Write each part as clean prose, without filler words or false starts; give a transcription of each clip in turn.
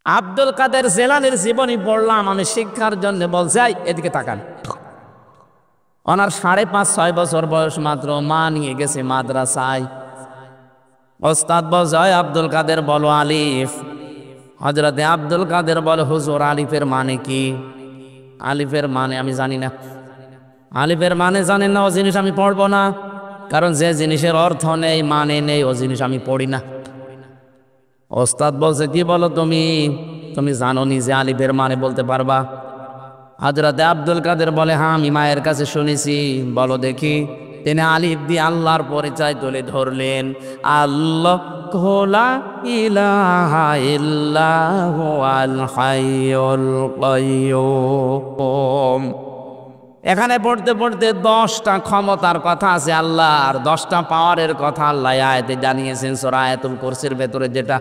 আব্দুল কাদের জেলানির জীবনী পড়লাম আমি শিক্ষার জন্য, বলছে এদিকে তাকান। ওনার 5.5-6 বছর বয়স মাত্র, মা নিয়ে গেছে মাদ্রাসায়। ওস্তাদ বলছে আব্দুল কাদের বলো আলিফ। হযরতে আব্দুল কাদের বলে হুজুর আলিফের মানে কি? আলিফের মানে আমি জানি না। আলিফের মানে জানেন না, ও জিনিস আমি পড়বো না, কারণ যে জিনিসের অর্থ নেই মানে নেই ও জিনিস আমি পড়ি না। ওস্তাদ বলছে কি বলো তুমি, তুমি জানো নি যে আলিফের মানে বলতে পারবা? হযরতে আব্দুল কাদের বলে হ্যাঁ আমি মায়ের কাছে শুনেছি। বলো দেখি। তিনি আলিফ দিয়ে আল্লাহর পরিচয় তুলে ধরলেন। আল্লাহ লা ইলাহা ইল্লাহু আল হাইয়ুল কাইয়্যুম। এখানে পড়তে পড়তে 10টা ক্ষমতার কথা আছে আল্লাহর, 10টা পাওয়ারের কথা আল্লাহ আয়াতে জানিয়েছেন সূরা আয়াতুল কুরসির ভেতরে, যেটা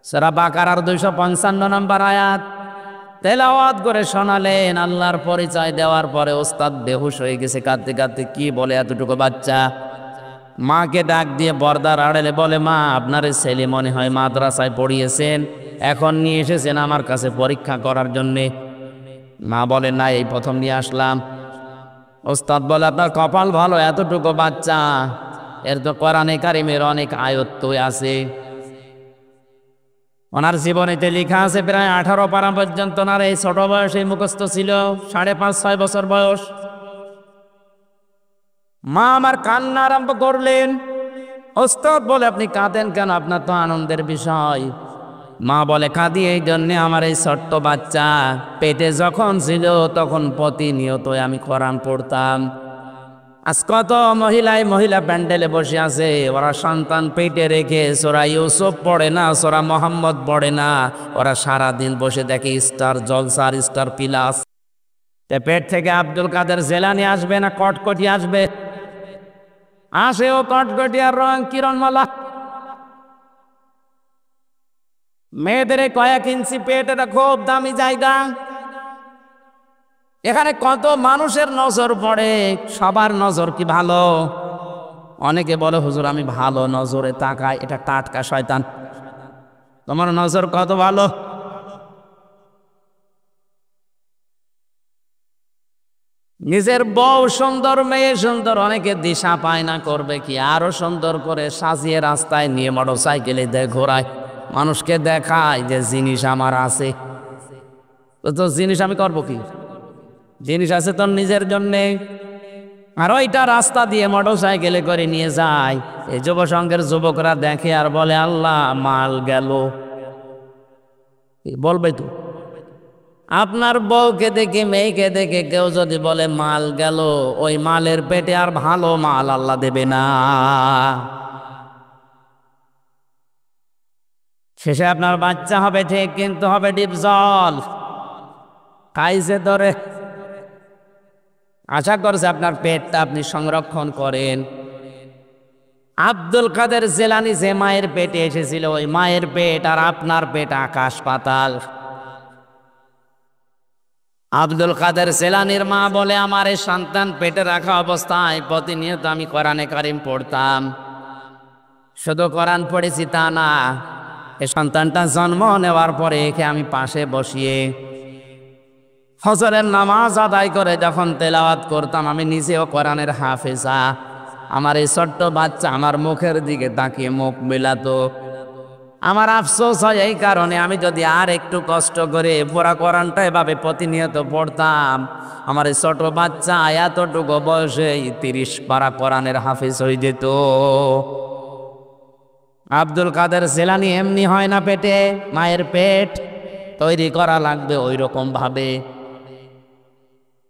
সূরা বাকারার 255 নম্বর আয়াত। তেলাওয়াত করে শোনালেন। আল্লাহর পরিচয় দেওয়ার পরে ওস্তাদ বেহুশ হয়ে গেছে কাঁদতে কাঁদতে। কি বলে এতটুকু বাচ্চা? মাকে ডাক দিয়ে পর্দার আড়ালে বলে মা আপনার ছেলে মনে হয় মাদ্রাসায় পড়িয়েছেন, এখন নিয়ে এসেছেন আমার কাছে পরীক্ষা করার জন্যে। মা বলে না এই প্রথম নিয়ে আসলাম। ওস্তাদ বলে আপনার কপাল ভালো, এতটুকু বাচ্চা, এর তো কোরআনে কারিমের অনেক আয়াত আছে। ওনার জীবনীতে লেখা আছে প্রায় 18 পারা পর্যন্ত ওনার এই ছোট বয়সে মুখস্থ ছিল, 5.5-6 বছর বয়স। মা আমার কান্না আরম্ভ করলেন। ওস্তাদ বলে আপনি কাঁদেন কেন, আপনার তো আনন্দের বিষয়। মা বলে কাঁদি এই জন্যে আমার এই ছোট্ট বাচ্চা পেটে যখন ছিল তখন প্রতিনিয়ত আমি কোরআন পড়তাম। আজ কত মহিলা প্যান্ডেলে বসে আছে, ওরা সন্তান পেটে রেখে সূরা ইউসুফ পড়ে না, সূরা মুহাম্মদ পড়ে না, ওরা সারাদিন বসে দেখে স্টার জলসার স্টার প্লাস। পেট থেকে আব্দুল কাদের জেলানি আসবে না কটকটি আসবে? আসে ও কটকটি আর রং কিরণমালা। মেয়েদের কয়েক ইঞ্চি পেট, এটা খুব দামি জায়গা। এখানে কত মানুষের নজর পড়ে, সবার নজর কি ভালো? অনেকে বলে হুজুর আমি ভালো নজরে তাকাই, এটা টাটকা শয়তান। তোমার নজর কত ভালো? নিজের বউ সুন্দর, মেয়ে সুন্দর, অনেকে দিশা পায় না করবে কি, আরো সুন্দর করে সাজিয়ে রাস্তায় নিয়ে মোটরসাইকেলে ঘোরায়, মানুষকে দেখায় যে জিনিস আমার আছে। তো জিনিস আমি করবো কি? জিনিস আছে তোর নিজের জন্যে। আর ওইটা রাস্তা দিয়ে মোটরসাইকেলে করে নিয়ে যায়। এই যুব সংঘের যুবকরা দেখে আর বলে আল্লাহ মাল গেল। বলবে তো আপনার বউকে দেখে মেয়েকে দেখে কেউ যদি বলে মাল গেল, ওই মালের পেটে আর ভালো মাল আল্লাহ দেবে না। শেষে আপনার বাচ্চা হবে ঠিক, কিন্তু হবে ডিপ জল, খাইছে ধরে। আশা করছে আপনার পেটটা আপনি সংরক্ষণ করেন। আব্দুল কাদের জেলানি যে মায়ের পেটে এসেছিল, ওই মায়ের পেট আর আপনার পেট আকাশ পাতাল। আব্দুল কাদের জেলানির মা বলে আমার এই সন্তান পেটে রাখা অবস্থায় প্রতিনিয়ত আমি কোরআনে কারিম পড়তাম। শুধু কোরআন পড়েছি তা না, এই সন্তানটা জন্ম নেওয়ার পরে একে আমি পাশে বসিয়ে ফজরের নামাজ আদায় করে যখন তেলাওয়াত করতাম, আমি নিজেও কোরআনের হাফেজা। আমার এই ছোট্ট বাচ্চা আমার মুখের দিকে তাকিয়ে মুখ মেলাতো। আমার আফসোস হয় এই কারণে, আমি যদি আর একটু কষ্ট করে পুরা কোরআনটা এভাবে প্রতিনিয়ত পড়তাম, আমার এই ছোট বাচ্চা এতটুকু বয়সে 30 পারা কোরআনের হাফেজ হয়ে যেত। আব্দুল কাদের জেলানি এমনি হয় না, পেটে মায়ের পেট তৈরি করা লাগবে ওই রকম ভাবে।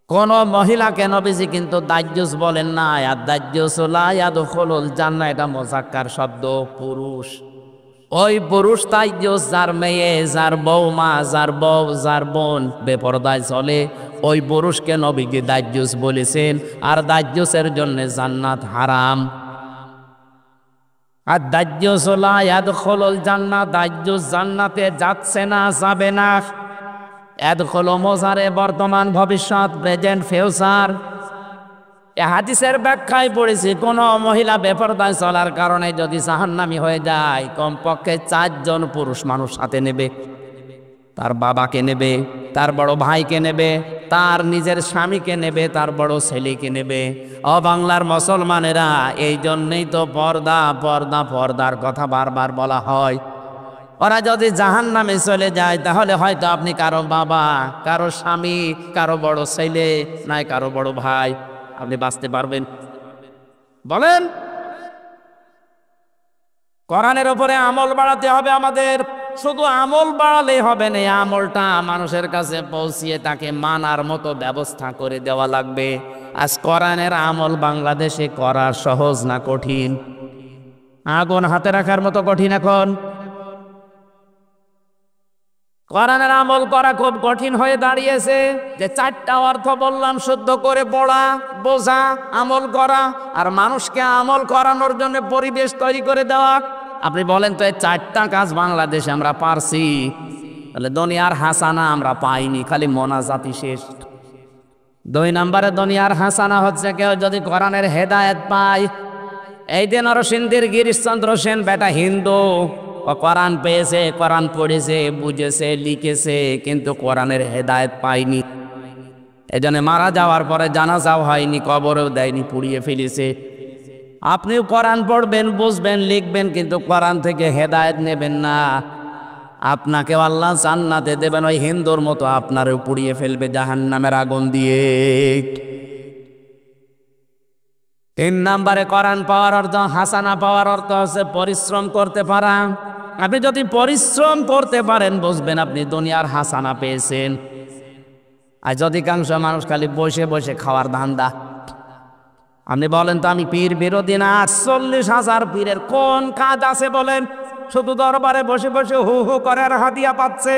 কোন মহিলাকে নবীজি কিন্তু দাজ্জুস বলেন না। আর দাজ্জুস লা ইয়াদখুলুল জান্নাহ, এটা মুযাক্কার শব্দ, পুরুষ। ওই পুরুষ দাজ্জুস যার মেয়ে, যার বৌমা, যার বউ, যার বোন বেপরদায় চলে, ওই পুরুষকে নবীজি দাজ্জুস বলেছেন। আর দাজ্জুসের জন্য জান্নাত হারাম। আর দাজ্জুস লা ইয়াদখুলুল জান্নাহ, দাজ্জুস জান্নাতে যাচ্ছে না, যাবে না। এদখল মোজারে বর্তমান ভবিষ্যৎ, প্রেজেন্ট ফিউচার। এ হাদিসের ব্যাখ্যায় পড়েছি কোন মহিলা বেপরদায় চলার কারণে যদি জাহান্নামী হয়ে যায়, কমপক্ষে 4 জন পুরুষ মানুষ সাথে নেবে। তার বাবাকে নেবে, তার বড় ভাইকে নেবে, তার নিজের স্বামীকে নেবে, তার বড় ছেলেকে নেবে। ও বাংলার মুসলমানেরা, এই জন্যই তো পর্দা পর্দা পর্দার কথা বারবার বলা হয়। ওরা যদি জাহান্নামে চলে যায় তাহলে হয়তো আপনি কারো বাবা, কারো স্বামী, কারো বড় ছেলে, নাই কারো বড় ভাই, আপনি বাঁচতে পারবেন? বলেন। কোরআনের উপরে আমল বাড়াতে হবে আমাদের। শুধু আমল বাড়ালেই হবে না, আমলটা মানুষের কাছে পৌঁছিয়ে তাকে মানার মতো ব্যবস্থা করে দেওয়া লাগবে। আজ কোরআনের আমল বাংলাদেশে করা সহজ না কঠিন? আগুন হাতে রাখার মতো কঠিন এখন। কোরআনের আমল করা খুব কঠিন হয়ে দাঁড়িয়েছে। যে 4টা অর্থ বললাম, শুদ্ধ করে পড়া, বোঝা, আমল করা, আর মানুষকে আমল করানোর জন্য পরিবেশ তৈরি করে দেওয়া। আপনি বলেন তো, এই 4টা কাজ বাংলাদেশে আমরা পারছি, তাহলে দুনিয়ার হাসানা আমরা পাইনি, খালি মোনাজাতি শেষ। 2 নম্বরে দুনিয়ার হাসানা হচ্ছে কেউ যদি কোরআনের হেদায়েত পায়। এই যে নরসিংদীর গিরিশচন্দ্র সেন বেটা হিন্দু, ও কোরআন পেয়েছে, কোরআন পড়েছে, বুঝেছে, লিখেছে, কিন্তু কোরআনের হেদায়েত পায়নি। এজন্য মারা যাওয়ার পরে জানাজাও হয়নি, কবরেও দেয়নি, পুড়িয়ে ফেলেছে। আপনিও কোরআন পড়বেন, বুঝবেন, লিখবেন, কিন্তু কোরআন থেকে হেদায়েত নেবেন না, আপনাকেও আল্লাহ জান্নাতে দেবেন ওই হিন্দুর মতো, আপনারও পুড়িয়ে ফেলবে জাহান্নামের আগুন দিয়ে। 3 নম্বরে কোরআন পাওয়ার অর্থ, হাসানা পাওয়ার অর্থ হচ্ছে পরিশ্রম করতে পারা। আপনি যদি পরিশ্রম করতে পারেন, বুঝবেন আপনি দুনিয়ার হাসানা পেয়েছেন। আর অধিকাংশ মানুষ খালি বসে বসে খাওয়ার ধান্দা। আপনি বলেন তো, আমি পীর বিরোধী না, 40,000 পীরের কোন কাজ আছে বলেন? শুধু দরবারে বসে বসে হু হু করে আর হাদিয়া পাচ্ছে।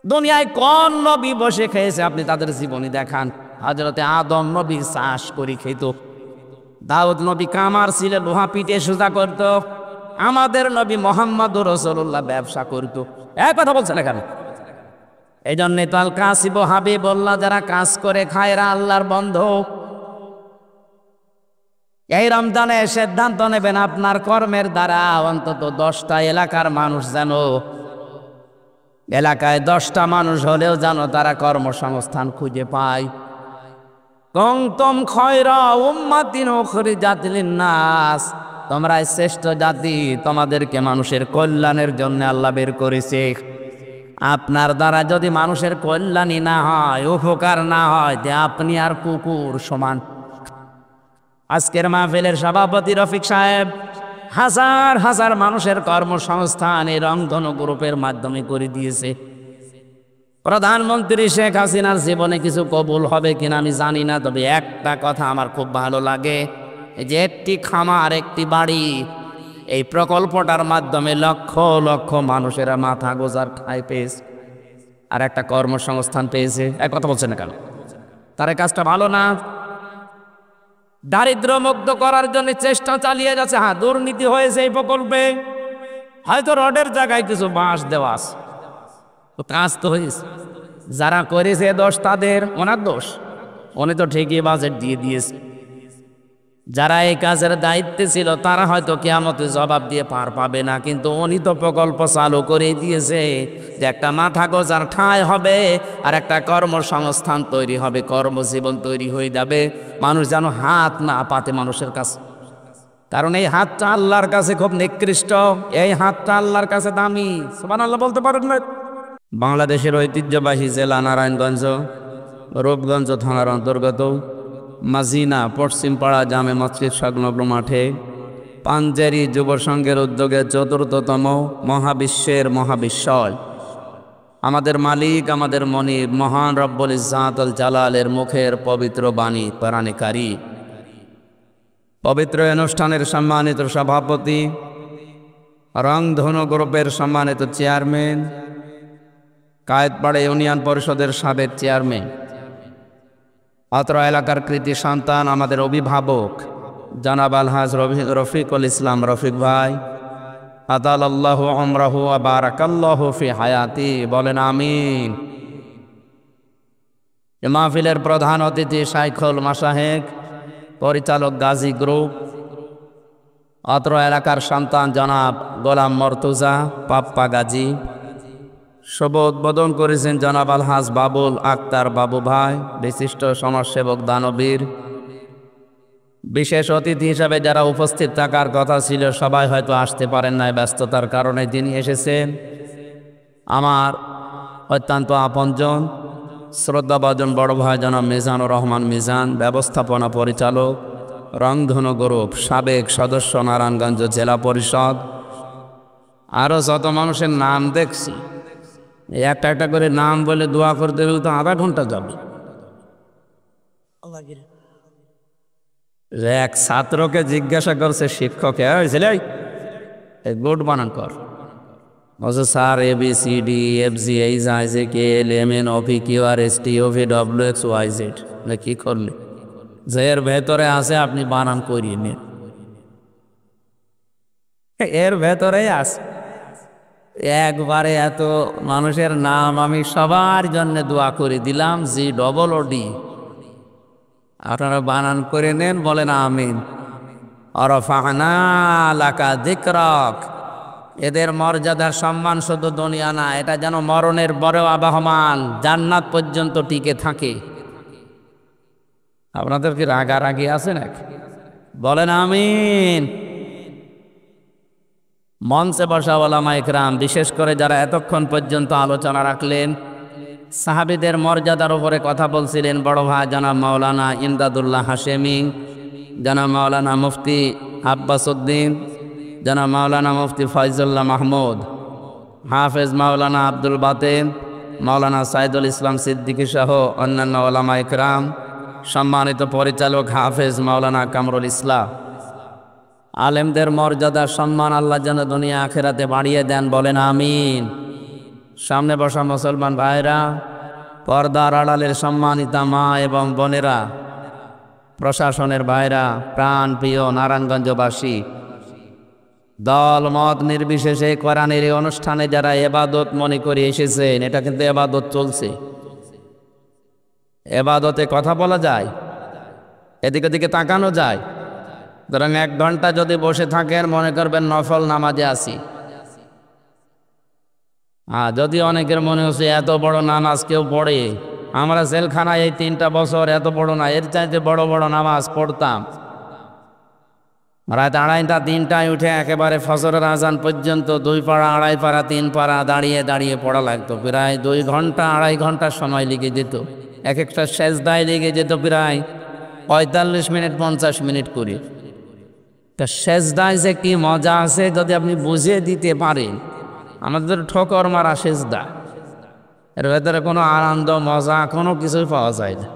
দুনিয়ায় কোন নবী বসে খেয়েছে আপনি তাদের জীবনী দেখান। হযরতে আদম নবী চাষ করে খেত, দাউদ নবী কামার ছিল, লোহা পিটে সোজা করত, আমাদের নবী মুহাম্মদুর রাসূলুল্লাহ ব্যবসা করত। এক কথা বলছেন এখানে। এই জন্যে তো আল কাসিব হাবিবুল্লাহ, যারা কাজ করে খায় এরা আল্লাহর বন্ধু। এই রমজানে সিদ্ধান্ত নেবেন আপনার কর্মের দ্বারা অন্তত 10টা এলাকার মানুষ যেন, এলাকায় 10টা মানুষ হলেও যেন তারা কর্মসংস্থান খুঁজে পায়। কুনতুম খায়রা উম্মাতিন উখরিজাত লিন-নাস, তোমরা শ্রেষ্ঠ জাতি, তোমাদেরকে মানুষের কল্যাণের জন্য আল্লাহ বের করেছে। আপনার দ্বারা যদি মানুষের কল্যাণই না হয়, উপকার না হয়, যে আপনি আর কুকুর সমান। আজকের মাহফিলের সভাপতি রফিক সাহেব হাজার হাজার মানুষের কর্মসংস্থান এই রংধনু গ্রুপের মাধ্যমে করে দিয়েছে। প্রধানমন্ত্রী শেখ হাসিনার জীবনে কিছু কবুল হবে কিনা আমি জানি না, তবে একটা কথা আমার খুব ভালো লাগে, যে একটি খামার, একটি বাড়ি, এই প্রকল্পটার মাধ্যমে লক্ষ লক্ষ মানুষেরা মাথা গোজার খায় পেয়েছে, আর একটা কর্মসংস্থান পেয়েছে। এক কথা বলছে না কেন? তার কাজটা ভালো না? দারিদ্র মুক্ত করার জন্য চেষ্টা চালিয়ে যাচ্ছে। হ্যাঁ, দুর্নীতি হয়েছে এই প্রকল্পে, হয়তো রডের জায়গায় কিছু বাঁশ দেওয়া আছে, তো কাজ তো হয়েছে। যারা করেছে দোষ তাদের, ওনার দোষ, উনি তো ঠিকই বাজেট দিয়ে দিয়েছে। যারা এই কাজের দায়িত্বে ছিল তারা হয়তো কিয়ামতে জবাব দিয়ে পার পাবে না, কিন্তু উনি তো প্রকল্প চালু করে দিয়েছে যে একটা মাথা গোজার ঠাঁই হবে, আর একটা কর্মসংস্থান তৈরি হবে, কর্মজীবন তৈরি হয়ে যাবে। মানুষ যেন হাত না পাতে মানুষের কাছে, কারণ এই হাতটা আল্লাহর কাছে খুব নিকৃষ্ট, এই হাতটা আল্লাহর কাছে দামি। সুবহানাল্লাহ বলতে পারেন না? বাংলাদেশের ঐতিহ্যবাহী জেলা নারায়ণগঞ্জ, রূপগঞ্জ থানার অন্তর্গত মাজিনা পশ্চিমপাড়া জামে মসজিদ সংলগ্ন মাঠে পাঞ্জেরি যুব সংঘের উদ্যোগে ৪র্থতম মহাবিশ্বের মহাবিশ্বয় আমাদের মালিক, আমাদের মনিব, মহান রব্বুল ইজ্জাতুল জালালের মুখের পবিত্র বাণী কোরআনে কারীম। পবিত্র অনুষ্ঠানের সম্মানিত সভাপতি, রংধনু গ্রুপের সম্মানিত চেয়ারম্যান, কায়েতপাড়া ইউনিয়ন পরিষদের সাবেক চেয়ারম্যান, অত্র এলাকার কৃতি সন্তান, আমাদের অভিভাবক জনাব আলহাজ রফিকুল ইসলাম রফিক ভাই, আতালাল্লাহু উমরাহু ওয়া বারাকাল্লাহু ফি হায়াতি, বলেন আমিন। মাহফিলের প্রধান অতিথি শাইখুল মাশায়েখ, পরিচালক গাজী গ্রুপ, অত্র এলাকার সন্তান জনাব গোলাম মর্তুজা পাপ্পা গাজী, শুভ উদ্বোধন করেছেন জনাব আলহাজ বাবুল আক্তার বাবু ভাই, বিশিষ্ট সমাজসেবক দানবীর। বিশেষ অতিথি হিসাবে যারা উপস্থিত থাকার কথা ছিল সবাই হয়তো আসতে পারেন নাই, ব্যস্ততার কারণে যিনি এসেছেন আমার অত্যন্ত আপনজন, শ্রদ্ধাভাজন বড় ভাই জনাব মিজানুর রহমান মিজান, ব্যবস্থাপনা পরিচালক রংধনু গ্রুপ, সাবেক সদস্য নারায়ণগঞ্জ জেলা পরিষদ। আরও যত মানুষের নাম দেখছি, একটা একটা করে নাম বলে দোয়া করতে গেলে তো আধা ঘন্টা যাবে। এক ছাত্রকে জিজ্ঞাসা করছে শিক্ষকে, গুড বানান কর। বলছে স্যার ABCDFGHIJKLMNOPQRSTUVWXYZ। কি করলে? যে এর ভেতরে আছে আপনি বানান করিয়ে নিন, এর ভেতরেই আছে। একবারে এত মানুষের নাম আমি সবার জন্য দোয়া করে দিলাম, GOOD। আপনারা বানান করে নেন, বলেন আমিন। অরফানা লাকা যিকরাক। এদের মর্যাদার সম্মান শুধু দুনিয়া না, এটা যেন মরণের পরেও আবহমান, জান্নাত পর্যন্ত টিকে থাকে। আপনাদের কি রাগারাগি আছে নাকি? বলেন আমিন। মঞ্চে বসা ওলামা ইকরাম, বিশেষ করে যারা এতক্ষণ পর্যন্ত আলোচনা রাখলেন, সাহাবীদের মর্যাদার উপরে কথা বলছিলেন বড় ভাই জনাব মাওলানা ইমদাদুল্লাহ হাশেমি, জনাব মাওলানা মুফতি আব্বাস উদ্দিন, জনাব মাওলানা মুফতি ফয়জুল্লাহ মাহমুদ, হাফেজ মাওলানা আব্দুল বাতেন, মাওলানা সাইদুল ইসলাম সিদ্দিকী সহ অন্যান্য ওলামা ইকরাম, সম্মানিত পরিচালক হাফেজ মাওলানা কামরুল ইসলাম। আলেমদের মর্যাদা সম্মান আল্লাহ যেন দুনিয়া আখেরাতে বাড়িয়ে দেন, বলেন আমিন। সামনে বসা মুসলমান ভাইরা, পর্দার আড়ালের সম্মানিতা মা এবং বোনেরা, প্রশাসনের ভাইরা, প্রাণ প্রিয় নারায়ণগঞ্জবাসী, দল মত নির্বিশেষে কোরআনের এই অনুষ্ঠানে যারা এবাদত মনে করে এসেছেন, এটা কিন্তু এবাদত চলছে। এবাদতে কথা বলা যায়, এদিকে দিকে তাকানো যায়। সুতরাং 1 ঘন্টা যদি বসে থাকেন মনে করবেন নফল নামাজে আছি। যদি অনেকের মনে হচ্ছে এত বড় নামাজ কেউ পড়ে, আমরা জেলখানায় এই 3টা বছর এত বড় না, এর চাইতে বড় বড় নামাজ পড়তাম। রাত 2:30টা 3টায় উঠে একেবারে ফজরের আজান পর্যন্ত 2 পারা 2.5 পারা 3 পারা দাঁড়িয়ে দাঁড়িয়ে পড়া লাগতো। প্রায় 2 ঘন্টা 2.5 ঘন্টা সময় লেগে যেত। এক একটা সেজদায় লেগে যেত প্রায় 45 মিনিট 50 মিনিট করে। তা সেজদায় যে কি মজা আছে যদি আপনি বুঝিয়ে দিতে পারেন। আমাদের ঠোকর মারা সেজদা, এর ভেতরে কোনো আনন্দ মজা কোনো কিছুই পাওয়া যায় না।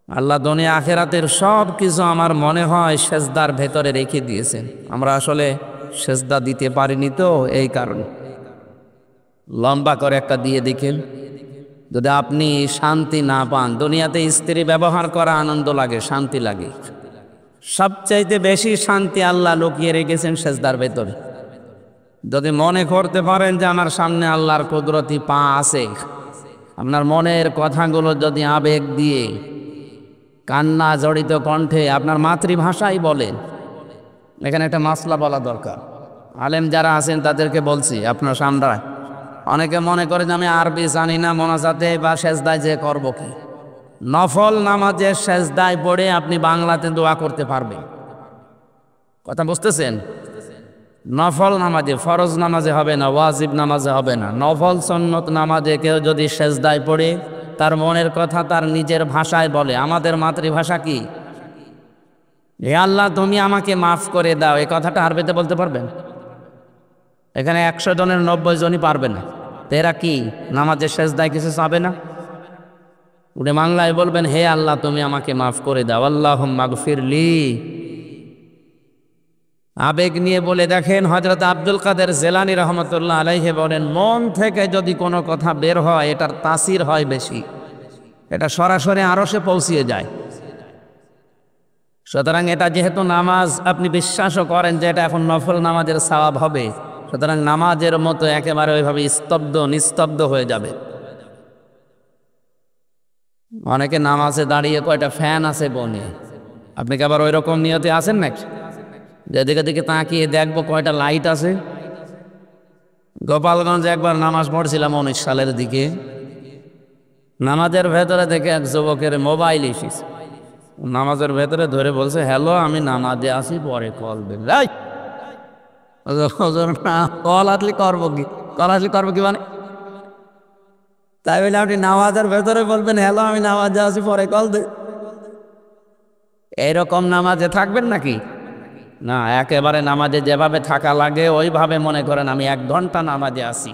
আল্লাহ দুনিয়া আখেরাতের সব কিছু আমার মনে হয় সেজদার ভেতরে রেখে দিয়েছেন। আমরা আসলে সেজদা দিতে পারিনি তো, এই কারণে। লম্বা করে একটা দিয়ে দেখেন, যদি আপনি শান্তি না পান, দুনিয়াতে স্ত্রী ব্যবহার করা আনন্দ লাগে, শান্তি লাগে, সবচাইতে বেশি শান্তি আল্লাহ লুকিয়ে রেখেছেন সেজদার ভেতরে। যদি মনে করতে পারেন যে আমার সামনে আল্লাহর কুদরতি পা আছে, আপনার মনের কথাগুলো যদি আবেগ দিয়ে কান্না জড়িত কণ্ঠে আপনার মাতৃভাষাই বলেন। এখানে একটা মাসলা বলা দরকার। আলেম যারা আছেন তাদেরকে বলছি আপনার সামনে। অনেকে মনে করে যে আমি আরবি জানি না, মোনাজাতে বা সেজদায় যে করব কি। নফল নামাজে সেজদায় পড়ে আপনি বাংলাতে দোয়া করতে পারবেন। কথা বুঝতেছেন? নফল নামাজে, ফরজ নামাজে হবে না, ওয়াজিব নামাজে হবে না, নফল সুন্নত নামাজে কেউ যদি সেজদায় পড়ে তার মনের কথা তার নিজের ভাষায় বলে। আমাদের মাতৃভাষা কি? হে আল্লাহ তুমি আমাকে মাফ করে দাও, এই কথাটা আরবিতে বলতে পারবেন? এখানে 100 জনের 90 জনই পারবে না। এরা কি নামাজের সেজদায় কিছু চাবে না? উনি বাংলায় বলবেন হে আল্লাহ তুমি আমাকে মাফ করে দাও, আল্লাহুম্মা গফিরলি। আবেগ নিয়ে বলে দেখেন, হযরত আব্দুল কাদের জিলানী রহমতুল্লাহ আলাইহি বলেন, মন থেকে যদি কোনো কথা বের হয় এটার তাসির হয় বেশি, এটা সরাসরি আরশে পৌঁছিয়ে যায়। সুতরাং এটা যেহেতু নামাজ, আপনি বিশ্বাসও করেন যে এটা এখন নফল নামাজের সওয়াব হবে, সুতরাং নামাজের মতো একেবারে ওইভাবে স্তব্ধ নিস্তব্ধ হয়ে যাবে। অনেকে নামাজে দাঁড়িয়ে কয়টা ফ্যান আছে বনে, আপনি কি আবার ওই রকম নিয়তে আছেন নাকি? যেদিকে দিকে তাকিয়ে দেখবো কয়টা লাইট আছে? গোপালগঞ্জে একবার নামাজ পড়ছিলাম 19 সালের দিকে। নামাজের ভেতরে থেকে এক যুবকের মোবাইল এসেছে, নামাজের ভেতরে ধরে বলছে, হ্যালো আমি নামাজে আসি, পরে কল দেন। কল আসলে করবো কি, কল আসলে করবো কি মানে? তাই বলে আপনি নামাজের ভেতরে বলবেন হ্যালো আমি নামাজে আসি, পরে কল দে? এইরকম নামাজে থাকবেন নাকি? না, একেবারে নামাজে যেভাবে থাকা লাগে ওইভাবে মনে করেন আমি 1 ঘন্টা নামাজে আসি।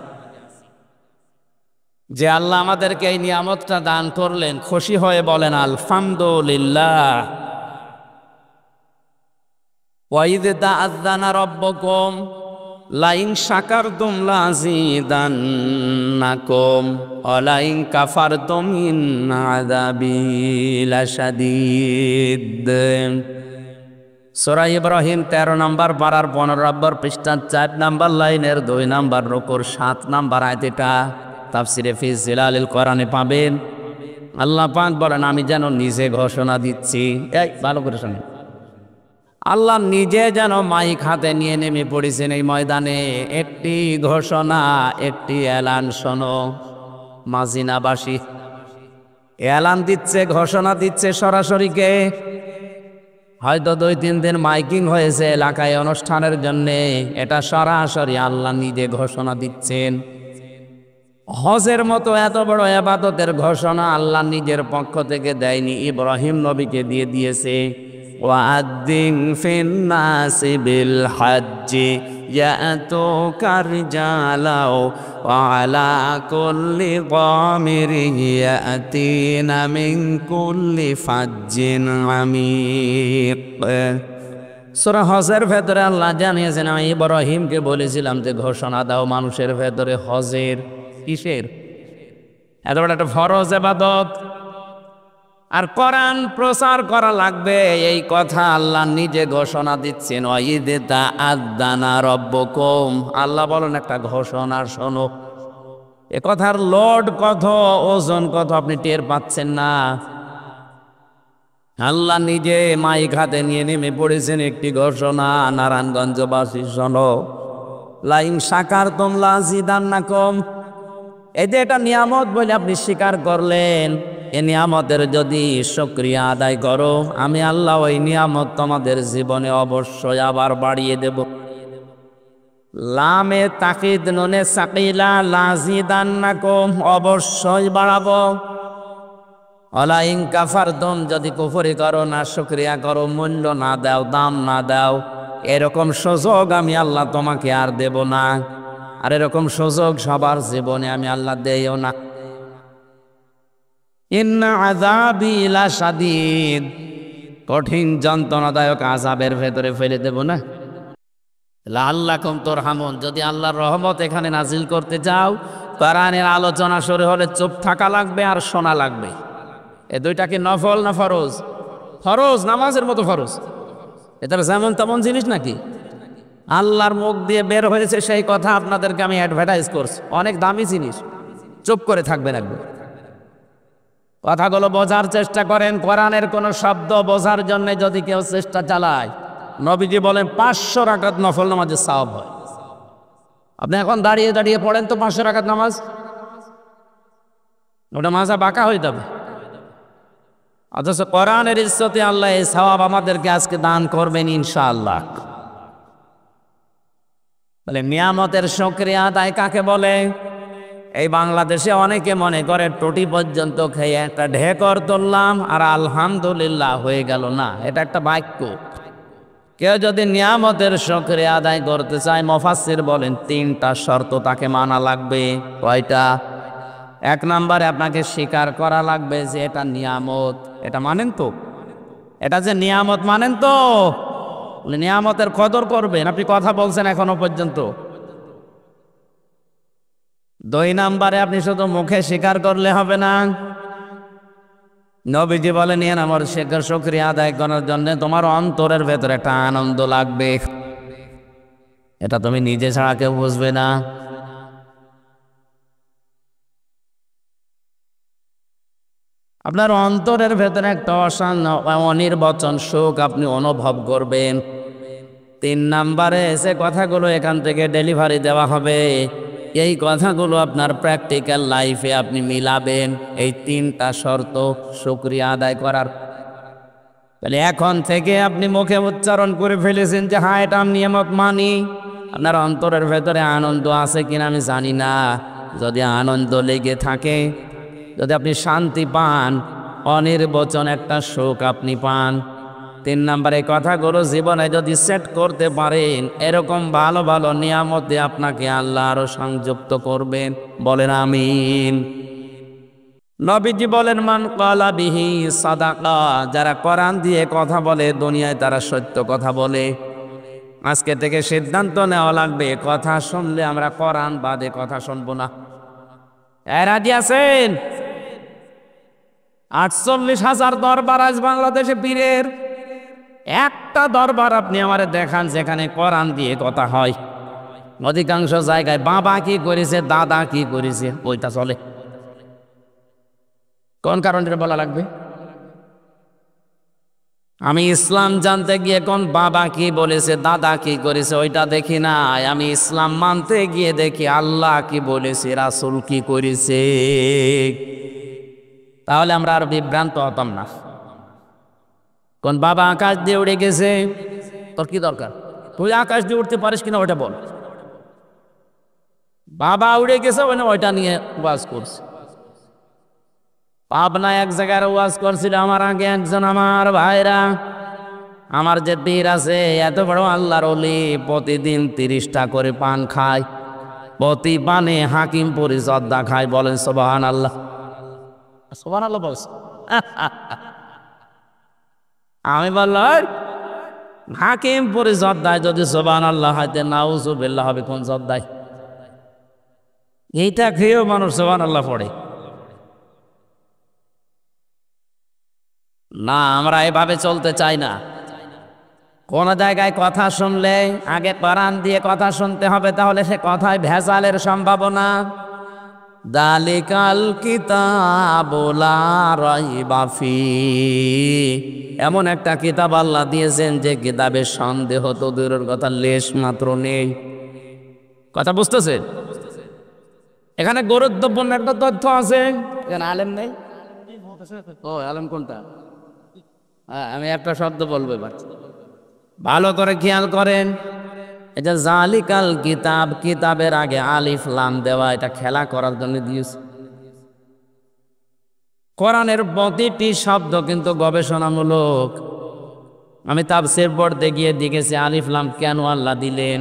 যে আল্লাহ আমাদেরকে এই নিয়ামতটা দান করলেন, খুশি হয়ে বলেন আলহামদুলিল্লাহ। ওয়াইদ তাআযানা রাব্বুকুম লাইন শাকারতুম লাযীদান্নাকুম ওয়া লাইন কাফারতুম ইন্না আযাবি লাশাদীদ। সূরা ইব্রাহিম 13 নম্বর পারার 15 নম্বর পৃষ্ঠা 4 নম্বর লাইনের 2 নম্বর রুকুর 7 নম্বর আয়াত। এটা তাফসিরে ফি জিলালিল কোরআনে পাবেন। আল্লাহ পাক বলেন আমি যেন নিজে ঘোষণা দিচ্ছি। এই ভালো করে শুনুন, আল্লাহ নিজে যেন মাইক হাতে নিয়ে নেমে পড়েছেন এই ময়দানে। একটি ঘোষণা, একটি এলান শোনো মাজিনাবাসী। এলান দিচ্ছে, ঘোষণা দিচ্ছে সরাসরি কে? হয়তো 2-3 দিন মাইকিং হয়েছে এলাকায় অনুষ্ঠানের জন্যে, এটা সরাসরি আল্লাহ নিজে ঘোষণা দিচ্ছেন। হজের মতো এত বড় ইবাদতের ঘোষণা আল্লাহ নিজের পক্ষ থেকে দেয়নি, ইব্রাহিম নবীকে দিয়ে দিয়েছে। ওয়াদ্দিন ফিন্নাসি বিল হজ্জি ইয়াতুকা রিজালাও ওয়া আলা কুল্লি দামিরিন ইয়াতিনা মিন কুল্লি ফাজ্জিন আমিক। সূরা হজের ভেতরে আল্লাহ জানিয়েছেন আমি ইব্রাহিমকে বলেছিলাম যে ঘোষণা দাও মানুষের ভেতরে হজের। কিসের? এত বড় একটা ফরজ ইবাদত, আর কোরআন প্রচার করা লাগবে, এই কথা আল্লাহ নিজে ঘোষণা দিচ্ছেন। ওয়াইদ তাআযানা রাব্বুকুম, আল্লাহ বলেন একটা ঘোষণা শোনো। এ কথার লোড কত, ওজন কত আপনি টের পাচ্ছেন না। আল্লাহ নিজে মাইক হাতে নিয়ে নেমে পড়েছেন একটি ঘোষণা, নারায়ণগঞ্জবাসী শোনো। লাইন শাকারতুম লাযীদান্নাকুম। এই যে এটা নিয়ামত বলে আপনি স্বীকার করলেন, এই নিয়ামতের যদি শুকরিয়া আদায় করো, আমি আল্লাহ ওই নিয়ামত তোমাদের জীবনে অবশ্যই আবার বাড়িয়ে দেব। লামে তাকিদ নুনে সাকিলা লাযীদান্নাকুম, অবশ্যই বাড়াবো। ওয়ালাইন কাফারতুম, যদি কুফরি করো, না শুকরিয়া করো, মূল্য না দাও, দাম না দাও, এরকম সুযোগ আমি আল্লাহ তোমাকে আর দেব না। আর এরকম সুযোগ সবার জীবনে আমি আল্লাহ দেইও না। ইন্না আযাবি লাশাদীদ, কঠিন যন্ত্রণাদায়ক আযাবের ভেতরে ফেলে দেব না। লাআল্লাকুম তুরহামুন, যদি আল্লাহর রহমত এখানে নাজিল করতে চাও, কোরআনের আলোচনা শুরু হলে চুপ থাকা লাগবে আর শোনা লাগবে। এ দুইটা কি নফল না ফরজ? ফরজ, নামাজের মতো ফরজ। এটা যেমন তেমন জিনিস নাকি? আল্লাহর মুখ দিয়ে বের হয়েছে সেই কথা আপনাদেরকে আমি অ্যাডভার্টাইজ করছি, অনেক দামি জিনিস। চুপ করে থাকবেন একদম, কথাগুলো বোঝার চেষ্টা করেন। কোরআনের কোন শব্দ বোঝার জন্য যদি কেউ চেষ্টা চালায়, নবীজি বলেন 500 রাকাত নফল নামাজের সওয়াব হয়। আপনি এখন দাঁড়িয়ে দাঁড়িয়ে পড়েন তো 500 রাকাত নামাজ, ওটা মাজা বাঁকা হয়ে যাবে। অথচ কোরআনের ইজ্জতে আল্লাহ এই সওয়াব আমাদেরকে আজকে দান করবেন ইনশাআল্লাহ। বলে নিয়ামতের শুকরিয়া আদায় কাকে বলে? এই বাংলাদেশে অনেকে মনে করে টুটি পর্যন্ত খেয়ে একটা ঢেকর তুললাম আর আলহামদুলিল্লাহ হয়ে গেল। না, এটা একটা বাক্য। কেউ যদি নিয়ামতের শুকরিয়া আদায় করতে চায়, মুফাসসির বলেন 3টা শর্ত তাকে মানা লাগবে। কয়টা? 1 নম্বরে আপনাকে স্বীকার করা লাগবে যে এটা নিয়ামত। এটা মানেন তো? এটা যে নিয়ামত মানেন তো? নিয়ামতের কদর করবেন। আপনি কথা বলছেন এখনো পর্যন্ত। 2 নম্বরে আপনি শুধু মুখে স্বীকার করলে হবে না। নবীজি বলেন আমার শুকরিয়া আদায় করার জন্য তোমার অন্তরের ভেতরে একটা আনন্দ লাগবে, এটা তুমি নিজে ছাড়া কেউ বুঝবে না। আপনার অন্তরের ভেতরে একটা অনির্বচন সুখ আপনি অনুভব করবেন। 3 নম্বরে এসে কথাগুলো এখান থেকে ডেলিভারি দেওয়া হবে। এই কথাগুলো আপনার প্র্যাকটিক্যাল লাইফে আপনি মিলাবেন, এই 3টা শর্ত শুকরিয়া আদায় করার। তাহলে এখন থেকে আপনি মুখে উচ্চারণ করে ফেলেছেন যে হ্যাঁ এটা আমি নিয়ামত মানি। আপনার অন্তরের ভেতরে আনন্দ আছে কিনা আমি জানি না। যদি আনন্দ লেগে থাকে, যদি আপনি শান্তি পান, অনির্বচন একটা সুখ আপনি পান। 3 নম্বরে কথাগুলো জীবনে যদি সেট করতে পারেন, এরকম ভালো ভালো নিয়ামতে আপনাকে আল্লাহ আরো সংযুক্ত করবেন। বলেন আমিন। নবীজি বলেন মান ক্বালা বিহি সাদাকা, যারা কোরআন দিয়ে কথা বলে দুনিয়ায় তারা সত্য কথা বলে। আজকে থেকে সিদ্ধান্ত নেওয়া লাগবে, কথা শুনলে আমরা কোরআন বাদে কথা শুনবো না। রাজি আছেন? 48,000 দরবার আজ বাংলাদেশে পীরের, একটা দরবার আপনি আমারে দেখান যেখানে কোরআন দিয়ে কথা হয়। অধিকাংশ জায়গায় বাবা কি করেছে, দাদা কি করেছে, ওইটা চলে। কোন কারণে বলা লাগবে? আমি ইসলাম জানতে গিয়ে কোন বাবা কি বলেছে, দাদা কি করেছে ওইটা দেখি না। আমি ইসলাম মানতে গিয়ে দেখি আল্লাহ কি বলেছে, রাসূল কি করেছে। তাহলে আমরা আর বিভ্রান্ত হতাম না। কোন বাবা আকাশ দিয়ে উড়ে গেছে, তোর কি দরকার? তুই আকাশ দিয়ে উঠতে পারিস কিনা ওইটা বল। বাবা উড়ে গেছে ওইটা নিয়ে ওয়াজ করছে। পাবনা এক জায়গায় ওয়াজ করছিল আমার আগে একজন আমার ভাইরা। আমার যে পীর আছে এত বড় আল্লাহর ওলি, প্রতিদিন 30টা করে পান খায়, প্রতি পানে হাকিমপুরি জর্দা খায়। বলেন সুবহানাল্লাহ। সুবহানাল্লাহ বলছে। আমি বললাম হাকিমপুরি জর্দায় যদি সুবহানাল্লাহ হয়তো নাউজুবিল্লাহ হবে কোন জর্দায়? এইটা খেয়েও মানুষ সুবহানাল্লাহ পড়ে না। আমরা এভাবে চলতে চাই না। কোন জায়গায় কথা শুনলে আগে কোরআন দিয়ে কথা শুনতে হবে, তাহলে সে কথায় ভেজালের সম্ভাবনা। দালিকাল কিতাবু লা রাইবা ফিহি, এমন একটা কিতাব আল্লাহ দিয়েছেন যে কিতাবে সন্দেহ তো দূরের কথা লেশ মাত্র নেই। কথা বুঝতেছেন? এখানে গুরুত্বপূর্ণ একটা তথ্য আছে। এখানে আলেম নেই? ও আলেম কোনটা? হ্যাঁ, আমি একটা শব্দ বলবো এবার, ভালো করে খেয়াল করেন। এটা জালিকাল কিতাব, কিতাবের আগে আলিফ লাম দেওয়া, এটা খেলা করার জন্য দিয়েছে। কোরআনের প্রতিটি শব্দ কিন্তু গবেষণামূলক। আমি তাফসীর পড়তে গিয়ে দেখেছি আলিফ লাম কেন আল্লাহ দিলেন।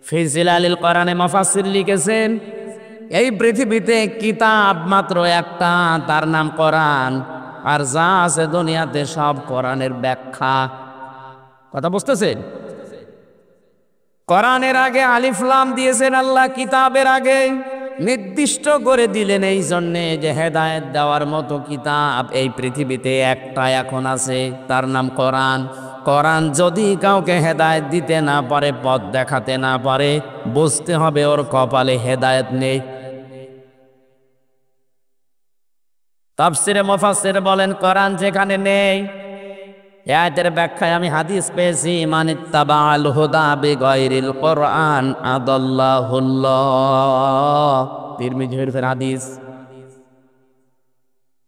ফি জিলালিল কোরআনে মুফাসসির লিখেছেন এই পৃথিবীতে কিতাব মাত্র একটা, তার নাম কোরআন। আর যা আছে দুনিয়াতে সব কোরআনের ব্যাখ্যা। কথা বুঝতেছেন? কোরআনের আগে আলিফ লাম দিয়েছেন আল্লাহ, কিতাবের আগে নির্দিষ্ট করে দিলেন এই জন্যে যে হেদায়েত দেওয়ার মতো কিতাব এই পৃথিবীতে একটা এখন আছে, তার নাম কোরআন। কোরআন যদি কাউকে হেদায়েত দিতে না পারে, পথ দেখাতে না পারে, বুঝতে হবে ওর কপালে হেদায়েত নেই। তাফসীরে মুফাসসির বলেন কোরআন যেখানে নেই, এই আয়াতের ব্যাখ্যায় আমি হাদিস পেয়েছি, মানিত্তাবাআল হুদা বিগাইরিল কোরআন আদাল্লাহুল্লাহ। তিরমিজি শরীফের হাদিস।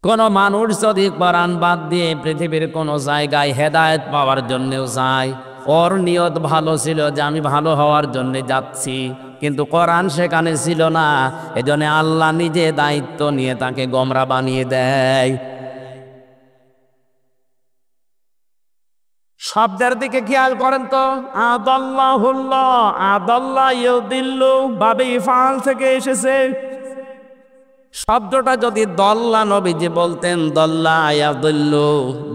কোন মানুষ যদি কোরআন বাদ দিয়ে পৃথিবীর কোন জায়গায় হেদায়েত পাওয়ার জন্যও যায়, ওর নিয়ত ভালো ছিল যে আমি ভালো হওয়ার জন্য যাচ্ছি, কিন্তু কোরআন সেখানে ছিল না, এজন্য আল্লাহ নিজে দায়িত্ব নিয়ে তাকে গোমরা বানিয়ে দেয়। শব্দের দিকে খেয়াল করেন তো, আদাল্লাহুল্লাহ, আদাল্লাহ ইউদিল্লু বাবে ইফআল থেকে এসেছে। শব্দটা যদি দল্লা নবীজি বলতেন দল্লা ইয়াদুল্লু,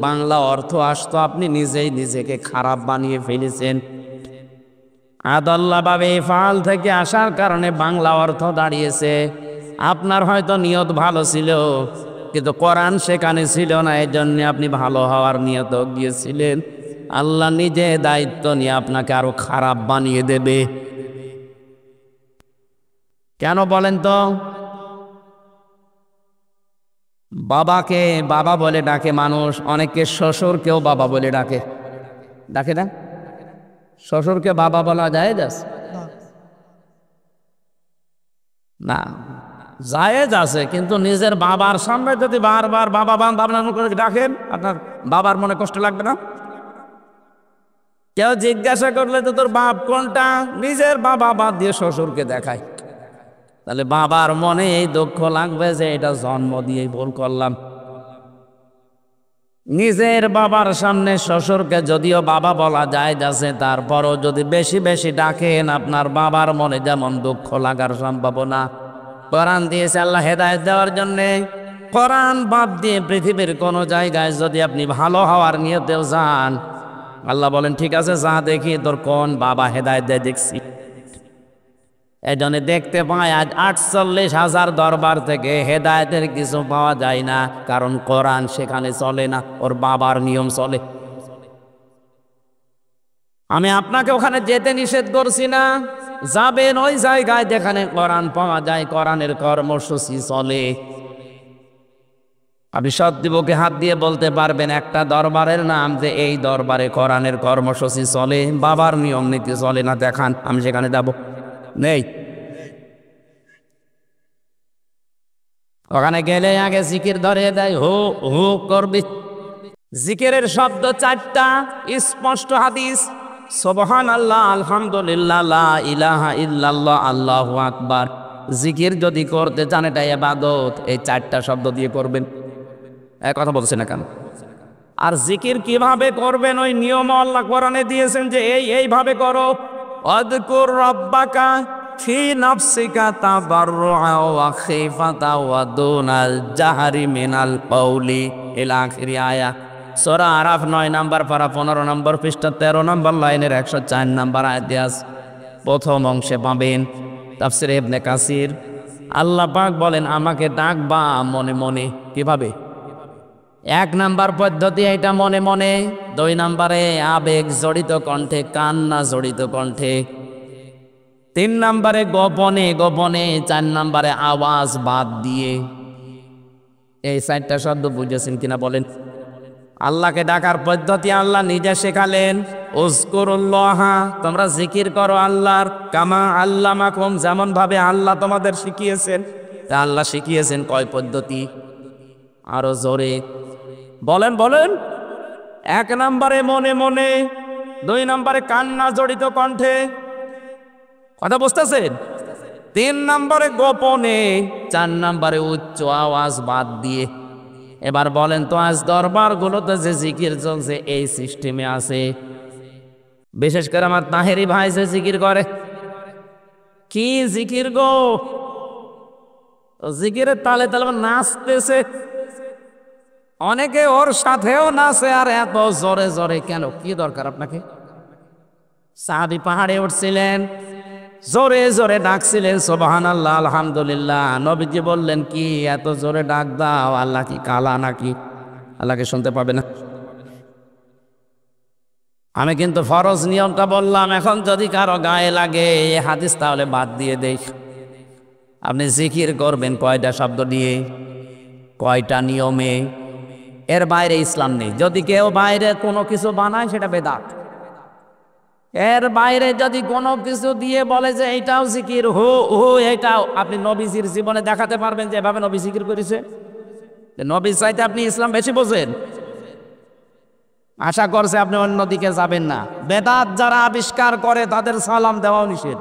বাংলা অর্থ আসতো আপনি নিজেই নিজেকে খারাপ বানিয়ে ফেলেছেন। আদাল্লা বাবে ইফআল থেকে আসার কারণে বাংলা অর্থ দাঁড়িয়েছে আপনার হয়তো নিয়ত ভালো ছিল, কিন্তু কোরআন সেখানে ছিল না, এই জন্য আপনি ভালো হওয়ার নিয়ত গিয়েছিলেন। আল্লাহ নিজে দায়িত্ব নিয়ে আপনাকে আরো খারাপ বানিয়ে দেবে। কেন বলেন তো? বাবাকে বাবা বলে ডাকে মানুষ, অনেকে শ্বশুরকেও বাবা বলে ডাকে। ডাকে না? শ্বশুরকে বাবা বলা যায়? না, জায়েজ আছে, কিন্তু নিজের বাবার সামনে যদি বারবার বাবা বাবা করে ডাকেন, আপনার বাবার মনে কষ্ট লাগবে না? কেউ জিজ্ঞাসা করলে তো তোর বাপ কোনটা, নিজের বাবা বাদ দিয়ে শ্বশুরকে দেখায়, তাহলে বাবার মনে এই দুঃখ লাগবে যে এটা জন্ম দিয়েই ভুল করলাম। নিজের বাবার সামনে শ্বশুরকে যদিও বাবা বলা যায় যাচ্ছে, তারপরও যদি বেশি বেশি ডাকেন, আপনার বাবার মনে যেমন দুঃখ লাগার সম্ভাবনা। কোরআন দিয়েছে আল্লাহ হেদায়েত দেওয়ার জন্যে। কোরআন বাদ দিয়ে পৃথিবীর কোনো জায়গায় যদি আপনি ভালো হওয়ার নিয়তেও যান, আল্লাহ বলেন ঠিক আছে যা, দেখি তোর কোন বাবা হেদায়েত দেয় দেখছি। এই জন্য দেখতে পাই আজ 48,000 দরবার থেকে হেদায়েতের কিছু পাওয়া যায় না, কারণ কোরআন সেখানে চলে না, ওর বাবার নিয়ম চলে। আমি আপনাকে ওখানে যেতে নিষেধ করছি না, যাবেন ওই জায়গায় যেখানে কোরআন পাওয়া যায়, কোরআনের কর্মসূচি চলে। আপনি সত্যিবকে হাত দিয়ে বলতে পারবেন একটা দরবারের নাম যে এই দরবারে কোরআনের কর্মসূচি চলে, বাবার নিয়ম নীতি চলে না, দেখান, আমি সেখানে যাব। নেই। ওখানে গেলে আগে জিকির ধরে দেয়, হু হু করবি। জিকিরের শব্দ 4টা, স্পষ্ট হাদিস, সুবহানাল্লাহ, আলহামদুলিল্লাহ, লা ইলাহা ইল্লাল্লাহ, আল্লাহু আকবার। জিকির যদি করতে চান এটা ইবাদত, এই 4টা শব্দ দিয়ে করবেন। এক কথা বলছেন না কেন? আর জিকির কিভাবে করবেন ওই নিয়ম আল্লাহ কোরআনে দিয়েছেন যে এইভাবে করো। আযকুর রাব্বাকা ফি নাফসিকা তাবাররুআ ওয়া খিফাতা ওয়া দুনাল জাহরি মিনাল কওলি ইলা আখিরি আয়া। সূরা আরাফ 9 নম্বর পারা 15 নম্বর পৃষ্ঠা 13 নম্বর লাইনের 104 নম্বর আয়াত আছে, প্রথম অংশে পাবেন। তাফসীর ইবনে কাসির। আল্লাহ পাক বলেন আমাকে ডাকবা মনে মনে। কিভাবে? 1 নাম্বার পদ্ধতি এটা মনে মনে, 2 নম্বরে আবেগ জড়িত কণ্ঠে, কান্না জড়িত কণ্ঠে, 3 নম্বরে গোপনে গোপনে, 4 নম্বরে আওয়াজ বাদ দিয়ে। এই 4টা শব্দ বুঝেছেন কিনা বলেন? আল্লাহকে ডাকার পদ্ধতি আল্লাহ নিজে শেখালেন। উযকুরুল্লাহ, তোমরা জিকির করো আল্লাহর, কামা আল্লামাকুম, যেমন ভাবে আল্লাহ তোমাদের শিখিয়েছেন। তা আল্লাহ শিখিয়েছেন কয় পদ্ধতি? আরো জোরে বলেন বলেন। 1 নম্বরে মনে মনে, 2 নম্বরে কান্না জড়িত কণ্ঠে, কথা বুঝতেছেন? 3 নম্বরে গোপনে, 4 নম্বরে উচ্চ আওয়াজ বাদ দিয়ে। এবার বলেন তো আজ দরবারগুলোতে যে জিকির চলছে এই সিস্টেমে আছে? বিশেষ করে আমার তাহেরি ভাই যে জিকির করে, কি জিকির গো! জিকিরের তালে তালে নাচতেছে, অনেকে ওর সাথেও নাচে, আর এত জোরে জোরে কেন? কি দরকার আপনাকে? সাহাবী পাহাড়ে উঠছিলেন, জোরে জোরে ডাকছিলেন সুবহানাল্লাহ, আলহামদুলিল্লাহ। নবীজি বললেন কি এত জোরে ডাক দাও, আল্লাহ কি কালা নাকি? আল্লাহকে শুনতে পাবে না? আমি কিন্তু ফরজ নিয়মটা বললাম, এখন যদি কারো গায়ে লাগে এই হাদিস তাহলে বাদ দিয়ে দেই। আপনি জিকির করবেন কয়টা শব্দ দিয়ে, কয়টা নিয়মে, এর বাইরে ইসলাম নেই। যদি কেউ বাইরে কোনো কিছু বানায় সেটা বেদাত। এর বাইরে যদি কোনো কিছু দিয়ে বলে যে এইটাও জিকির, হু হু এইটাও, আপনি নবীজির জীবনে দেখাতে পারবেন যে এভাবে নবী জিকির করেছে? নবী চাইতে আপনি ইসলাম বেশি বোঝেন? আশা করছে আপনি অন্যদিকে যাবেন না। বেদাত যারা আবিষ্কার করে তাদের সালাম দেওয়াও নিষেধ।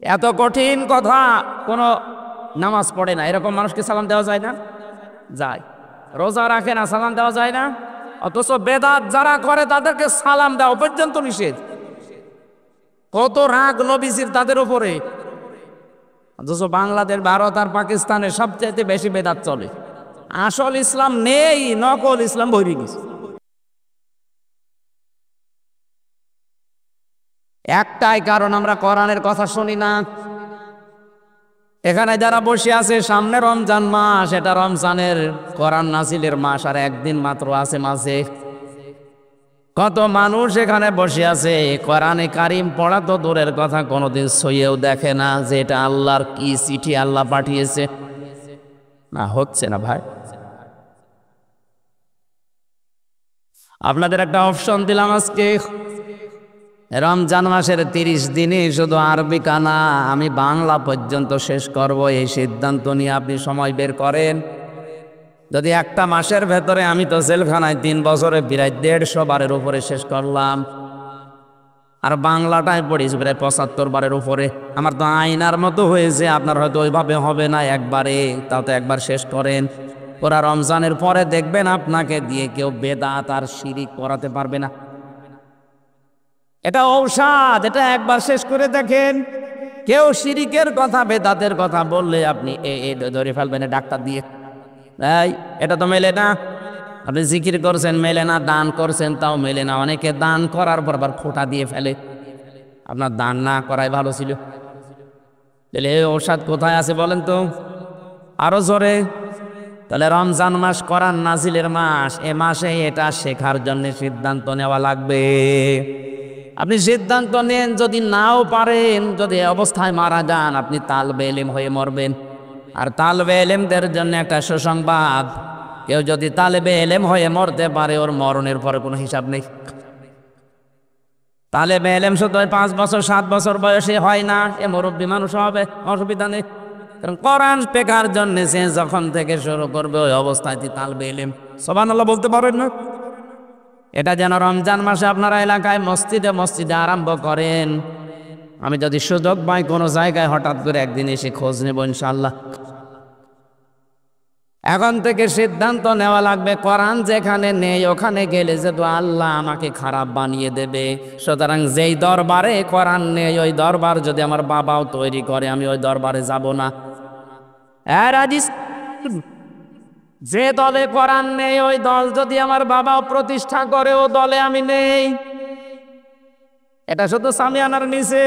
এত কঠিন কথা, কোনো নামাজ পড়ে না এরকম মানুষকে সালাম দেওয়া যায় না? যায়। রোজা রাখে না, সালাম দেওয়া যায় না? অথচ বেদাত যারা করে তাদেরকে সালাম দেওয়া পর্যন্ত নিষেধ। কত রাগ নবীজির তাদের উপরে। অথচ বাংলাদেশ, ভারত আর পাকিস্তানে সবচেয়ে বেশি বেদাত চলে। আসল ইসলাম নেই, নকল ইসলাম ভরে গেছে। একটাই কারণ, আমরা কোরআনের কথা শুনি না। এখানে যারা বসে আছে, সামনে রমজান মাস, এটা রমজানের কোরআন নাজিলের মাস, আর একদিন মাত্র আছে মাঝে। কত মানুষ এখানে বসে আছে, কোরআনে কারিম পড়া তো দূরের কথা, কোনোদিন সইয়েও দেখে না যে এটা আল্লাহর কি চিঠি আল্লাহ পাঠিয়েছে। না, হচ্ছে না ভাই। আপনাদের একটা অপশন দিলাম আজকে, রমজান মাসের 30 দিনই শুধু আরবি কানা, আমি বাংলা পর্যন্ত শেষ করব, এই সিদ্ধান্ত নিয়ে আপনি সময় বের করেন। যদি একটা মাসের ভেতরে, আমি তো জেলখানায় 3 বছরে প্রায় 150 বারের উপরে শেষ করলাম, আর বাংলাটাই পড়িয়েছি প্রায় 75 বারের উপরে। আমার তো আয়নার মতো হয়েছে, আপনার হয়তো ওইভাবে হবে না একবারে, তাও তো একবার শেষ করেন। ওরা রমজানের পরে দেখবেন আপনাকে দিয়ে কেউ বেদাত আর শিরিক করাতে পারবে না। এটা ঔষধ, এটা একবার শেষ করে দেখেন। কেউ শিরিকের কথা বেদাতের কথা বললে আপনি ধরে ফেলবেন ডাক্তার দিয়ে। এই এটা তো মেলে না। আপনি জিকির করছেন মেলে না, দান করছেন তাও মেলে না। অনেকে দান করার পর আবার খোঁটা দিয়ে ফেলে। আপনার দান না করাই ভালো ছিল। তাহলে এই ঔষধ কোথায় আছে বলেন তো, আরো জোরে। তাহলে রমজান মাস কোরআন নাজিলের মাস, এ মাসে এটা শেখার জন্য সিদ্ধান্ত নেওয়া লাগবে। আপনি সিদ্ধান্ত নেন, যদি নাও পারেন, যদি অবস্থায় মারা যান, আপনি তালবে ইলম হয়ে মরবেন। আর তালবে ইলমদের জন্য একটা সুসংবাদ, কেউ যদি তালেবে ইলম হয়ে মরতে পারে, ওর মরণের পরে কোনো হিসাব নেই। তালেবে ইলম শুধু 5 বছর 7 বছর বয়সে হয় না, এ মুরব্বী মানুষ হবে, অসুবিধা নেই। কারণ কোরআন শেখার জন্য সে যখন থেকে শুরু করবে ওই অবস্থায় তালবে ইলম। সুবহানাল্লাহ বলতে পারেন না? এটা যেন রমজান মাসে আপনারা এলাকায় মসজিদে মসজিদে আরম্ভ করেন। আমি যদি সুযোগ পাই কোনো জায়গায় হঠাৎ করে একদিন এসে খোঁজ নেব ইনশাআল্লাহ। এখন থেকে সিদ্ধান্ত নেওয়া লাগবে, কোরআন যেখানে নেই ওখানে গেলে যে তো আল্লাহ আমাকে খারাপ বানিয়ে দেবে। সুতরাং যেই দরবারে কোরআন নেই, ওই দরবার যদি আমার বাবাও তৈরি করে, আমি ওই দরবারে যাব না। যে দলে কোরআন নেই, ওই দল যদি আমার বাবাও প্রতিষ্ঠা করে, ও দলে আমি নেই। এটা শুধু সামিয়ানার নিচে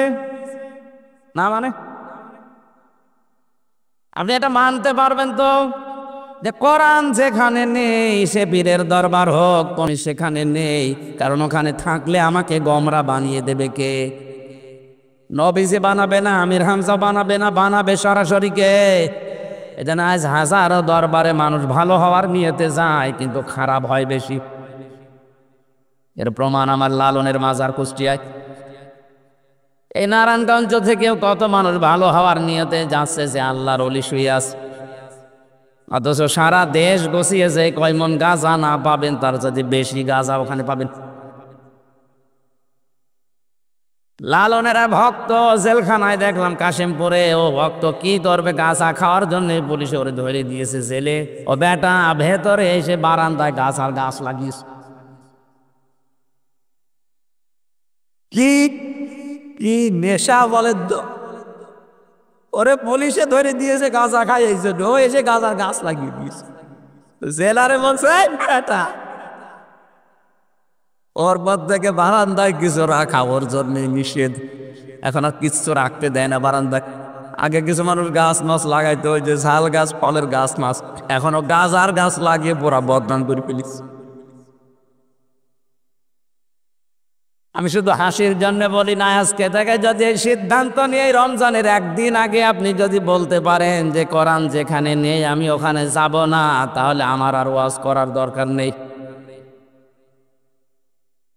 না, মানে আপনি এটা মানতে পারবেন তো, যে কোরআন যেখানে নেই, সে পীরের দরবার হোক, আমি সেখানে নেই। কারণ ওখানে থাকলে আমাকে গমরা বানিয়ে দেবে কে? নবীজি বানাবে না, আমির হামজা বানাবে না, বানাবে সরাসরি কে? এজন্য আজ হাজারো দরবারে মানুষ ভালো হওয়ার নিয়তে যায়, কিন্তু খারাপ হয় বেশি। এর প্রমাণ আমার লালনের মাজার কুষ্টিয়ায়। এই নারায়ণগঞ্জ থেকেও কত মানুষ ভালো হওয়ার নিয়তে যাচ্ছে, যে আল্লাহর ওলি শুয়ে আছে। অথচ সারা দেশ গছিয়েছে, কয় মন গাঁজা না পাবেন, তার যদি বেশি গাঁজা ওখানে পাবেন। লালনেরা ভক্ত জেলখানায় দেখলাম কাশিমপুরে, ও ভক্ত কি করবে, গাঁজা খাওয়ার জন্য পুলিশে ওরে ধরে দিয়েছে জেলে। ও বেটা ভেতরে এসে বারান্দায় গাছ আর গাছ লাগিয়েছে। কি কি নেশা বলে তো, ওরে পুলিশে ধরে দিয়েছে গাঁজা খাই, এই জন্য ও এসে গাঁজার গাছ লাগিয়ে দিয়েছে। জেলারে বলছে বেটা, ওর পর থেকে বারান্দায় কিছু রাখা ওর জন্য নিষেধ। এখন আর কিছু রাখতে দেয় না বারান্দায়। আগে কিছু মানুষ গাছ মাছ লাগাইতো, ওই যে ঝাল গাছ, ফলের গাছ মাছ, এখনো গাছ আর গাছ লাগিয়ে পুরা বদনাম করে ফেলিস। আমি শুধু হাসির জন্য বলি না, আজকে থেকে যদি এই সিদ্ধান্ত নিয়ে রমজানের একদিন আগে আপনি যদি বলতে পারেন যে কোরআন যেখানে নেই আমি ওখানে যাব না, তাহলে আমার আর ওয়াজ করার দরকার নেই।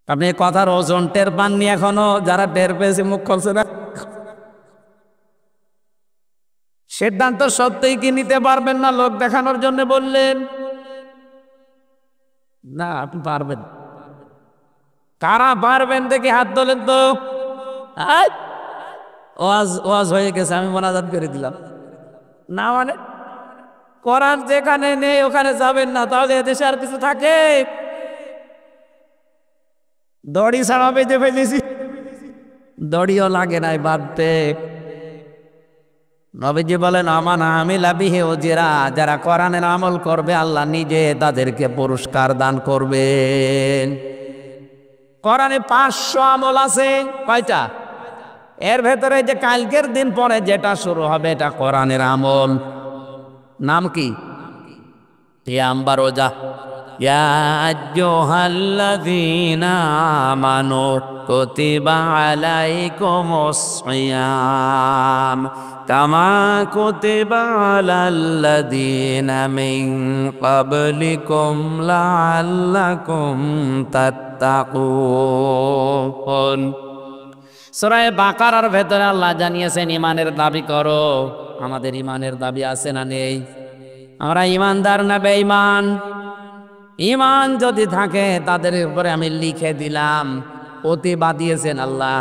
আপনি কথার ওজন টের পাননি এখনো? যারা টের পেয়েছে মুখ খুলছে না। সিদ্ধান্ত সত্যিই কি নিতে পারবেন না? লোক দেখানোর জন্য বললেন না, আপনি পারবেন। কারা পারবেন দেখি হাত তোলেন তো। ওয়াজ ওয়াজ হয়ে গেছে, আমি মোনাজাত করে দিলাম না। মানে কোরআন যেখানে নেই ওখানে যাবেন না, তাহলে এদেশে আর কিছু থাকে? দড়ি ছাড়া বেঁধে ফেলেছি, দড়িও লাগে নাই বাঁধতে। নবীজি বলেন, আমানা আমিলা বিহি উজরা, যারা কোরআনের আমল করবে আল্লাহ নিজে তাদেরকে পুরস্কার দান করবেন। কোরআনে 500 আমল আছে, কয়টা? এর ভেতরে যে কালকের দিন পরে যেটা শুরু হবে এটা কোরআনের আমল। নাম কি? সিয়াম বা রোজা। ইয়া আইয়ুহাল্লাযীনা আমানু কুতিবা আলাইকুমুস সিয়াম কামা কুতিবা আলাল্লাযীনা মিন ক্বাবলিকুম লাআল্লাকুম তাত্তাকুন। সূরা বাকারার ভেতরে আল্লাহ জানিয়েছেন ইমানের দাবি করো। আমাদের ইমানের দাবি আছে না নেই? আমরা ইমানদার না বেঈমান? ইমান যদি থাকে তাদের উপরে আমি লিখে দিলাম, প্রতিভা দিয়েছেন আল্লাহ।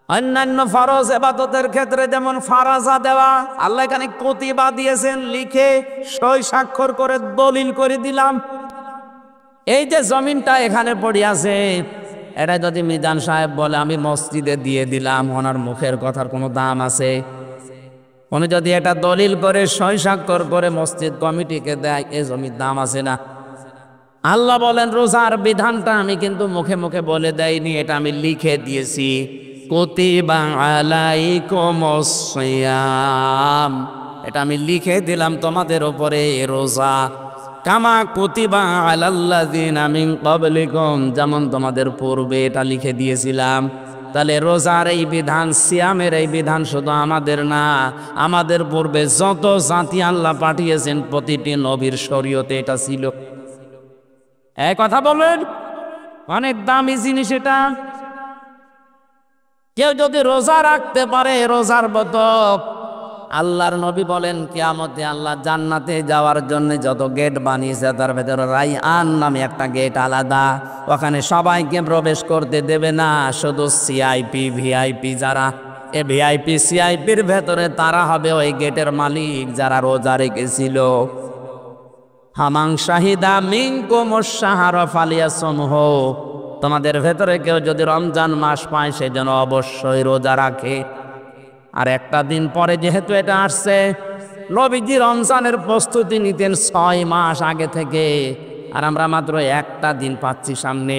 অন্যান্য ফরজ ইবাদতের ক্ষেত্রে যেমন ফারাজা দেওয়া, আল্লাহ এখানে প্রতিভা দিয়েছেন, লিখে সই স্বাক্ষর করে দলিল করে দিলাম। এই যে জমিনটা এখানে পড়ে আছে, এটা যদি মিজান সাহেব বলে আমি মসজিদে দিয়ে দিলাম, ওনার মুখের কথার কোনো দাম আছে? উনি যদি এটা দলিল করে সই স্বাক্ষর করে মসজিদ কমিটিকে দেয়, এই জমির দাম আছে না? আল্লাহ বলেন রোজার বিধানটা আমি কিন্তু মুখে মুখে বলে দেয়নি, এটা আমি লিখে দিয়েছি। কুতিবা আলাইকুমুস সিয়াম, এটা আমি লিখে দিলাম তোমাদের উপরে রোজা। কামা কুতিবা আলাল্লাযিনা মিন ক্বাবলিকুম, যেমন তোমাদের পূর্বে এটা লিখে দিয়েছিলাম। তাহলে রোজার এই বিধান, সিয়ামের এই বিধান শুধু আমাদের না, আমাদের পূর্বে যত জাতি আল্লাহ পাঠিয়েছেন প্রতিটি নবীর শরীয়তে এটা ছিল। এই কথা বলেন, অনেক দামি জিনিস এটা। কেউ যদি রোজা রাখতে পারে, রোজার বদক, আল্লাহর নবী বলেন কিয়ামতে আল্লাহ জান্নাতে যাওয়ার জন্য যত গেট বানিয়েছে তার ভেতরে রাইয়ান নামে একটা গেট আলাদা, ওখানে সবাইকে প্রবেশ করতে দেবে না, শুধু সিআইপি ভিআইপি যারা, এ ভিআইপি সিআইপির ভেতরে তারা হবে ওই গেটের মালিক যারা রোজা রেখেছিল। হামাং শাহিদা মিনকুমুশ শাহরা ফালিয়াসমহু, তোমাদের ভেতরে কেউ যদি রমজান মাস পায় সে যেন অবশ্যই রোজা রাখে। আর একটা দিন পরে যেহেতু এটা আসছে, নবীজি রমজানের প্রস্তুতি নিতেন 6 মাস আগে থেকে, আর আমরা মাত্র একটা দিন পাচ্ছি সামনে।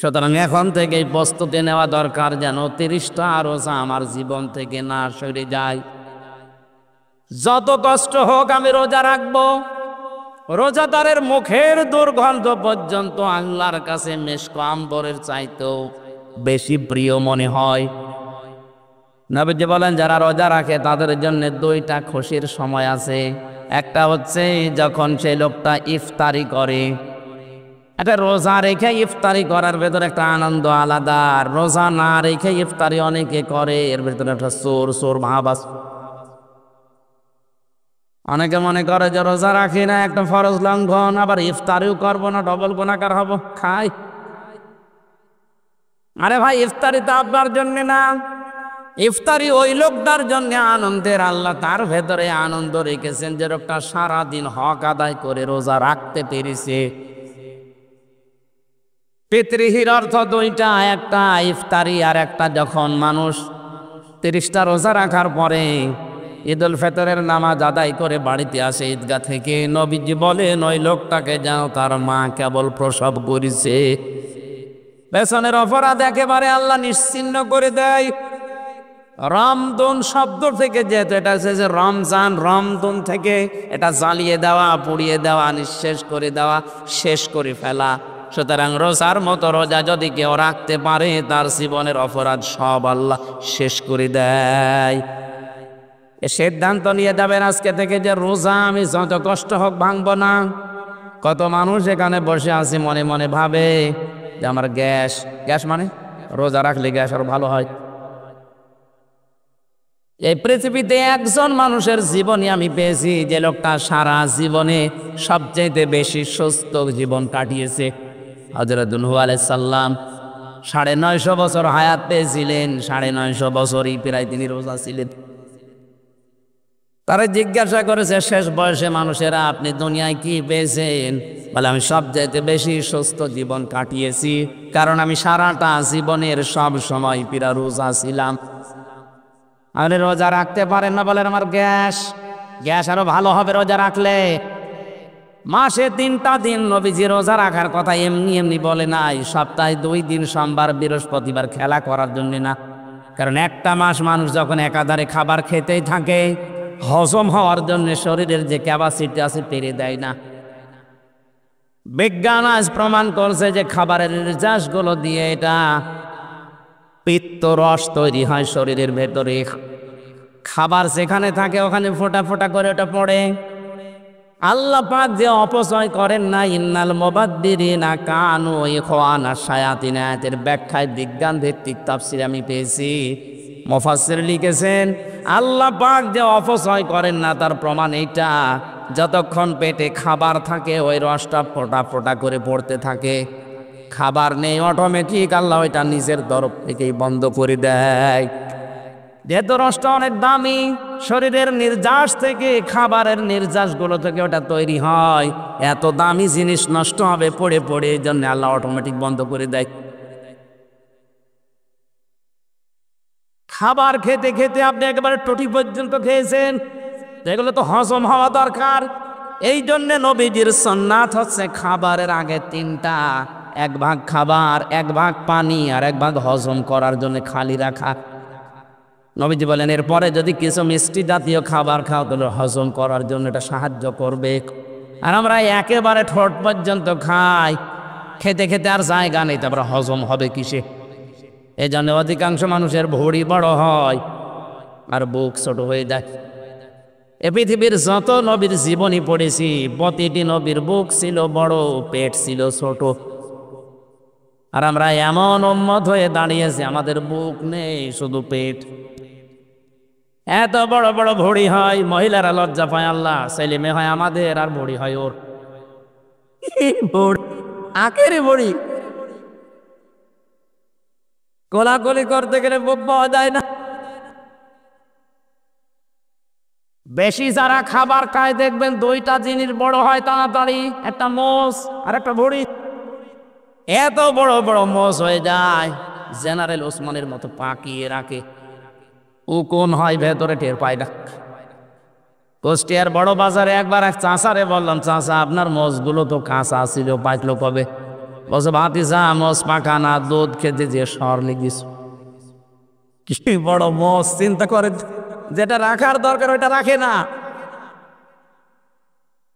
সুতরাং এখন থেকেই প্রস্তুতি নেওয়া দরকার যেন 30টা রোজা আমার জীবন থেকে না সরে যায়। যত কষ্ট হোক আমি রোজা রাখবো। রোজাদারের মুখের দুর্গন্ধ পর্যন্ত আল্লাহর কাছে মেশক আম্বরের চাইতেও বেশি প্রিয় মনে হয়। নবীজি বলেন যারা রোজা রাখে তাদের জন্য 2টা খুশির সময় আছে। একটা হচ্ছে যখন সেই লোকটা ইফতারি করে। এটা রোজা রেখে ইফতারি করার ভেতরে একটা আনন্দ আলাদা, রোজা না রেখে ইফতারি অনেকে করে, এর ভেতরে একটা সোর ভাব আছে। অনেকে মনে করে যে রোজা রাখি না একটা ফরজ লঙ্ঘন, আবার ইফতারিও করবো না, ডবল গুনাহগার হব, খাই। আরে ভাই, ইফতারি তো আপনার জন্য না, ইফতারি ওই লোকটার জন্য আনন্দের। আল্লাহ তার ভেতরে আনন্দ রেখেছেন যে লোকটা সারাদিন হক আদায় করে রোজা রাখতে পেরেছে। পিতৃহির অর্থ 2টা, একটা ইফতারি আর একটা যখন মানুষ 30টা রোজা রাখার পরে ঈদুল ফিতরের নামাজ আদায় করে বাড়িতে আসে ঈদগাহ থেকে, নবীজি বলেন ওই লোকটাকে যাও তার মা কেবল প্রসব করেছে, পেছনের অপরাধ একেবারে আল্লাহ নিশ্চিহ্ন করে দেয়। রমদন শব্দ থেকে, যেহেতু এটা এসেছে রমজান, রমদন থেকে এটা জ্বালিয়ে দেওয়া, পুড়িয়ে দেওয়া, নিঃশেষ করে দেওয়া, শেষ করে ফেলা। সুতরাং রোজার মতো রোজা যদি কেউ রাখতে পারে তার জীবনের অপরাধ সব আল্লাহ শেষ করে দেয়। এ সিদ্ধান্ত নিয়ে যাবেন আজকে থেকে যে রোজা আমি যত কষ্ট হোক ভাঙবো না। কত মানুষ এখানে বসে আছে মনে মনে ভাবে যে আমার গ্যাস মানে রোজা রাখলে গ্যাস আরো ভালো হয়। এই পৃথিবীতে একজন মানুষের জীবনে আমি পেয়েছি যে লোকটা সারা জীবনে সবচেয়ে বেশি সুস্থ জীবন কাটিয়েছে। হযরত নূহ আলাইহিস সালাম 950 বছর হায়াত পেয়েছিলেন, 950 বছরই প্রায় তিনি রোজা ছিলেন। তারা জিজ্ঞাসা করেছে শেষ বয়সে মানুষেরা আপনি দুনিয়ায় কি পেয়েছেন? বলে আমি সবচাইতে বেশি সুস্থ জীবন কাটিয়েছি, কারণ আমি সারাটা জীবনের সব সময় পিরা রোজা ছিলাম। আপনি রোজা রাখতে পারেন না, বলেন আমার গ্যাস আরো ভালো হবে রোজা রাখলে। মাসে 3টা দিন নবীজি রোজা রাখার কথা এমনি এমনি বলে নাই, সপ্তাহে 2 দিন সোমবার বৃহস্পতিবার খেলা করার জন্য না। কারণ একটা মাস মানুষ যখন একাধারে খাবার খেতেই থাকে, হজম হওয়ার জন্য শরীরের যে ক্যাপাসিটি আছে পেরে দেয় না। বিজ্ঞান আজ প্রমাণ করছে যে খাবারের নির্যাসগুলো দিয়ে এটা পিত্ত রস তৈরি হয় শরীরের ভেতরে। খাবার যেখানে থাকে ওখানে ফোঁটা ফোঁটা করে ওটা পড়ে। আল্লাহ পাক যে অপচয় করেন না, ইন্নাল মুবাদ্দিরিনা কানু ইখওয়ানা শায়াতিন, আয়াতের ব্যাখ্যায় বিজ্ঞান ভিত্তিক তাফসীর আমি পেয়েছি। মুফাসসির লিখেছেন আল্লাহ পাক যে অপচয় করেন না তার প্রমাণ এইটা, যতক্ষণ পেটে খাবার থাকে ওই রসটা ফোঁটা ফোঁটা করে পড়তে থাকে। খাবার নেই, অটোমেটিক আল্লাহ ওইটা নিজের তরফ থেকেই বন্ধ করে দেয়। যেহেতু রসটা অনেক দামি, শরীরের নির্যাস থেকে, খাবারের নির্যাসগুলো থেকে ওটা তৈরি হয়, এত দামি জিনিস নষ্ট হবে পড়ে পড়ে, এই জন্য আল্লাহ অটোমেটিক বন্ধ করে দেয়। খাবার খেতে খেতে আপনি একেবারে টুটি পর্যন্ত খেয়েছেন, এগুলো তো হজম হওয়া দরকার। এই জন্য নবীজির সুন্নাত হচ্ছে খাবারের আগে তিনটা, এক ভাগ খাবার, এক ভাগ পানি, আর এক ভাগ হজম করার জন্য খালি রাখা। নবীজি বলেন এরপরে যদি কিছু মিষ্টি জাতীয় খাবার খাও তাহলে হজম করার জন্য এটা সাহায্য করবে। আর আমরা একেবারে ঠোঁট পর্যন্ত খাই, খেতে খেতে আর জায়গা নেই, তারপরে হজম হবে কিসে? এই জন্য অধিকাংশ মানুষের ভুঁড়ি বড় হয় আর বুক ছোট হয়ে যায়। এ পৃথিবীর যত নবীর জীবনী পড়েছি, প্রতিটি নবীর বুক ছিল বড়, পেট ছিল ছোট। আর আমরা এমন উম্মত হয়ে দাঁড়িয়েছি আমাদের বুক নেই, শুধু পেট। এত বড় বড় ভুঁড়ি হয়, মহিলারা লজ্জা পায়, আল্লাহ ছেলে মেয়ে হয় আমাদের আর ভুঁড়ি হয় ওর। আখেরি ভুঁড়ি, কোলাকুলি করতে গেলে বুক পাওয়া যায় না। বেশি যারা খাবার খায় দেখবেন দুইটা জিনিস বড় হয় তাড়াতাড়ি, একটা মোষ আর একটা ভুঁড়ি। এত বড় বড় মোষ হয়ে যায়, জেনারেল ওসমানের মতো পাকিয়ে রাখে, ও কোন হয় ভেতরে টের পায় না। কুষ্টিয়ার বড় বাজারে একবার এক চাষারে বললাম, চাষা আপনার মোষগুলো তো কাঁচা ছিল, পাকলো কবে? বলছে ভাতিজা মোষ পাকা না, দুধ খেতে যে সর লেগিস। কি বড় মোষ, চিন্তা করে, যেটা রাখার দরকার ওইটা রাখে না।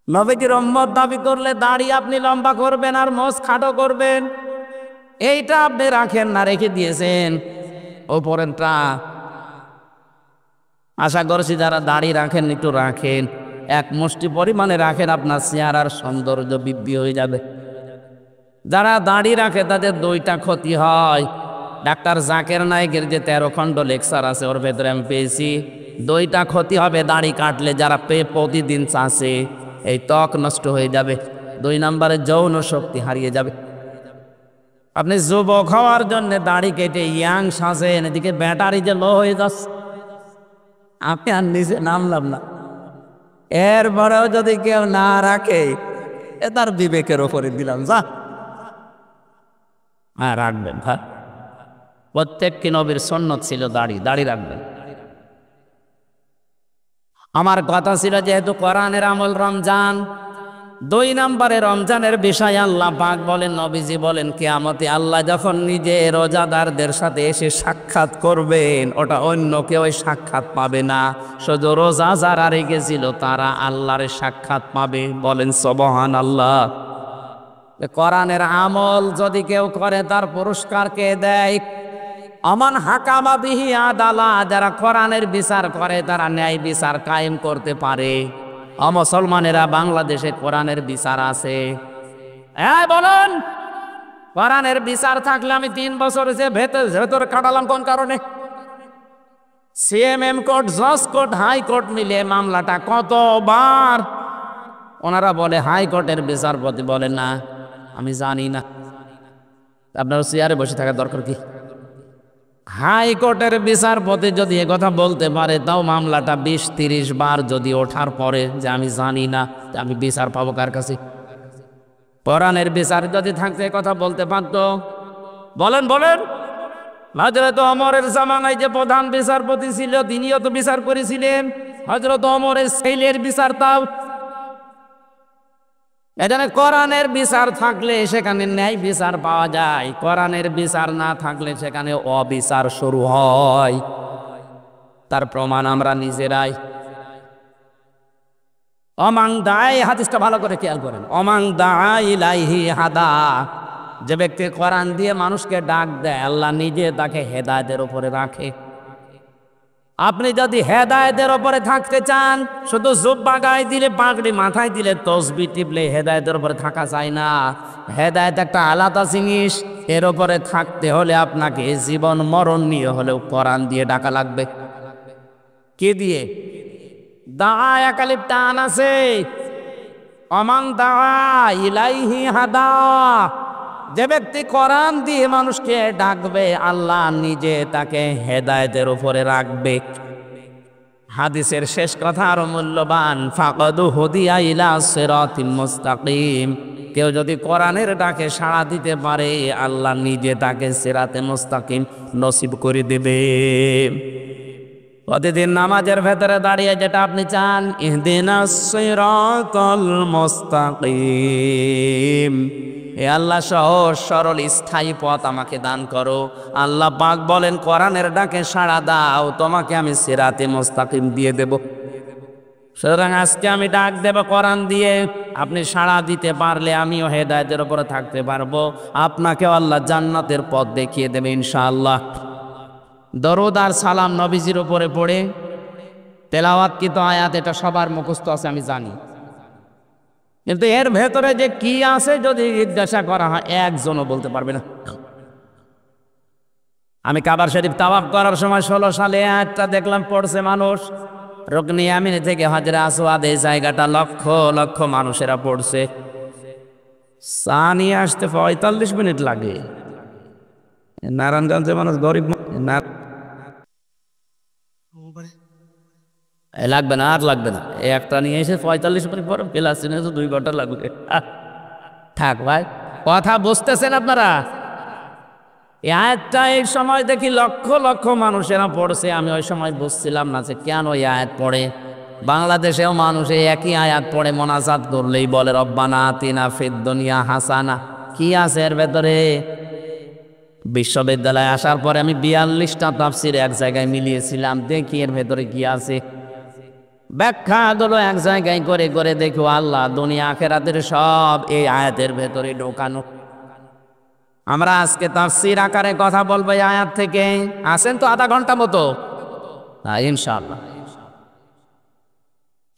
নবীজির উম্মত দাবি করলে দাড়ি আপনি লম্বা করবেন আর মোষ খাটো করবেন, এইটা আপনি রাখেন না, রেখে দিয়েছেন ওপরেরটা। আশা করছি যারা দাড়ি রাখেন একটু রাখেন, এক মুষ্টি পরিমাণে রাখেন, আপনার চেহারার সৌন্দর্য বৃদ্ধি হয়ে যাবে। যারা দাড়ি রাখে তাদের দুইটা ক্ষতি হয়। ডাক্তার জাকের নায়েকের যে 13 খণ্ড লেকচার আছে ওর ভেতরে আমি পেয়েছি, দুইটা ক্ষতি হবে দাড়ি কাটলে। যারা প্রতিদিন চাষে, এই ত্বক নষ্ট হয়ে যাবে। 2 নম্বরে যৌন শক্তি হারিয়ে যাবে। আপনি যুবক হওয়ার জন্য দাড়ি কেটে ইয়াং সাজেন, এদিকে ব্যাটারি যে লো হয়ে যাচ্ছে, আপনি আর নিচে নামলাম না। এরপরেও যদি কেউ না রাখে, এ তার বিবেকের ওপরে দিলাম, যা। হ্যাঁ রাখবেন, হ্যাঁ, প্রত্যেকটি নবীর সুন্নত ছিল দাড়ি, দাড়ি রাখবেন। আমার কথা ছিল যেহেতু কোরআনের আমল রমজান, 2 নম্বরে রমজানের বিষয় আল্লাহ পাক বলেন, নবীজি বলেন, কিয়ামতে আল্লাহ যখন নিজে রোজাদারদের সাথে এসে সাক্ষাৎ করবেন, ওটা অন্য কেউ সাক্ষাৎ পাবে না, শুধু রোজা যারা রেখেছিল তারা আল্লাহর সাক্ষাৎ পাবে। বলেন সুবহানাল্লাহ। কোরআনের আমল যদি কেউ করে তার পুরস্কার কে দেয়? আমান হাকামা বিহি আদালা, যারা কোরআনের বিচার করে তারা ন্যায় বিচার কায়েম করতে পারে। মুসলমানেরা বাংলাদেশে কোরআনের বিচার আছে? হ্যাঁ বলেন, কোরআনের বিচার থাকলে আমি 3 বছর যে ভেতরে কাটালাম কোন কারণে? সিএমএম কোর্ট, জজ কোর্ট, হাইকোর্ট মিলে মামলাটা কতবার? ওনারা বলে হাইকোর্টের বিচারপতি বলে না আমি জানি না। আপনার চেয়ারে বসে থাকার দরকার কি? হাইকোর্টের বিচারপতি যদি কথা বলতে পারে, তাও মামলাটা 20-30 বার যদি ওঠার পরে যে আমি জানি না, আমি বিচার পাবো কার কাছে? কোরআনের বিচার যদি থাকতে কথা বলতে পারত। বলেন বলেন, হযরত ওমরের জামানায় যে প্রধান বিচারপতি ছিল তিনিও তো বিচার করেছিলেন। হযরত ওমরের ছেলের বিচার তাও। এখানে কোরআনের বিচার থাকলে সেখানে ন্যায় বিচার পাওয়া যায়, কোরআনের বিচার না থাকলে সেখানে অবিচার শুরু হয়। তার প্রমাণ আমরা নিজেরাই। অমাং দায়, হাদিসটা ভালো করে খেয়াল করেন, অমাং দায় ইলাইহি হাদা, যে ব্যক্তি কোরআন দিয়ে মানুষকে ডাক দেয় আল্লাহ নিজে তাকে হেদায়েতের উপরে রাখে। আপনি যদি হেদায়েতের উপরে থাকতে চান, শুধু জুব্বা গায়ে দিলে, পাগড়ি মাথায় দিলে, তসবিহ টিপলে হেদায়েতের উপরে থাকা যায় না। হেদায়েত একটা আলাদা জিনিস। এর উপরে থাকতে হলে আপনাকে জীবন মরণ নিয়ে হলেও কোরআন দিয়ে ডাকা লাগবে। কে দিয়ে? দাআ একালিপ টান আছে, অমান দাআ ইলাইহি হাদা। যে ব্যক্তি কোরআন দিয়ে মানুষকে ডাকবে, আল্লাহ নিজে তাকে হেদায়েতের উপরে রাখবে। হাদিসের শেষ কথা আরো মূল্যবান, ফাকাদু হুদিয়া ইলা সিরাতিম মুস্তাকিম। কেউ যদি কোরআনের ডাকে সাড়া দিতে পারে, আল্লাহ নিজে তাকে সিরাতে মুস্তাকিম নসিব করে দেবে। প্রতিদিন নামাজের ভেতরে দাঁড়িয়ে যেটা আপনি চান, ইহদিনাস সিরাতাল মুস্তাকিম, এ আল্লাহ সহজ সরল স্থায়ী পথ আমাকে দান করো। আল্লাহ পাক বলেন, কোরআনের ডাকে সাড়া দাও, তোমাকে আমি সিরাতে মুস্তাকিম দিয়ে দেব। সুতরাং আজকে আমি ডাক দেব কোরআন দিয়ে, আপনি সাড়া দিতে পারলে আমিও হেদায়েতের উপরে থাকতে পারবো, আপনাকেও আল্লাহ জান্নাতের পথ দেখিয়ে দেবে ইনশাআল্লাহ। দরুদ আর সালাম নবীজির উপরে পড়ে তেলাওয়াতকৃত আয়াত, এটা সবার মুখস্থ আছে আমি জানি, কিন্তু এর ভেতরে যে কি আছে যদি জিজ্ঞাসা করা হয়, একজনও বলতে পারবে না। আমি কাবার শরীফ তাওয়াফ করার সময় 16 সালে আয়াতটা দেখলাম পড়ছে মানুষ, রুকনি ইয়ামিন থেকে হাজরে আসওয়াদ, এই জায়গাটা লক্ষ লক্ষ মানুষেরা পড়ছে। চা নিয়ে আসতে 45 মিনিট লাগে। নারায়ণগঞ্জে মানুষ গরিব, লাগবে না, আর লাগবে না, একটা নিয়ে এসে 45 মিনিট পর ক্লাস নিয়ে 2 ঘন্টা লাগবে। থাক ভাই, কথা বুঝতেছেন আপনারা? এই আয়াতটা এই সময় দেখি লক্ষ লক্ষ মানুষেরা পড়ছে। আমি ওই সময় বুঝছিলাম না যে কেন এই আয়াত পড়ে। বাংলাদেশেও মানুষ এই একই আয়াত পড়ে, মোনাজাত করলেই বলে রব্বানা আতিনা ফিদ দুনিয়া হাসানা। কি আছে এর ভেতরে? বিশ্ববিদ্যালয়ে আসার পরে আমি 42টা তাফসির এক জায়গায় মিলিয়েছিলাম, দেখি এর ভেতরে কি আছে। ব্যাখ্যাগুলো এক জায়গায় করে করে দেখো, আল্লাহ দুনিয়া আখিরাতের সব এই আয়াতের ভেতরে ঢোকানো। আমরা আজকে তাফসীর আকারে কথা বলবো এই আয়াত থেকে। আসেন তো আধা ঘন্টা মতো, ইনশাআল্লাহ।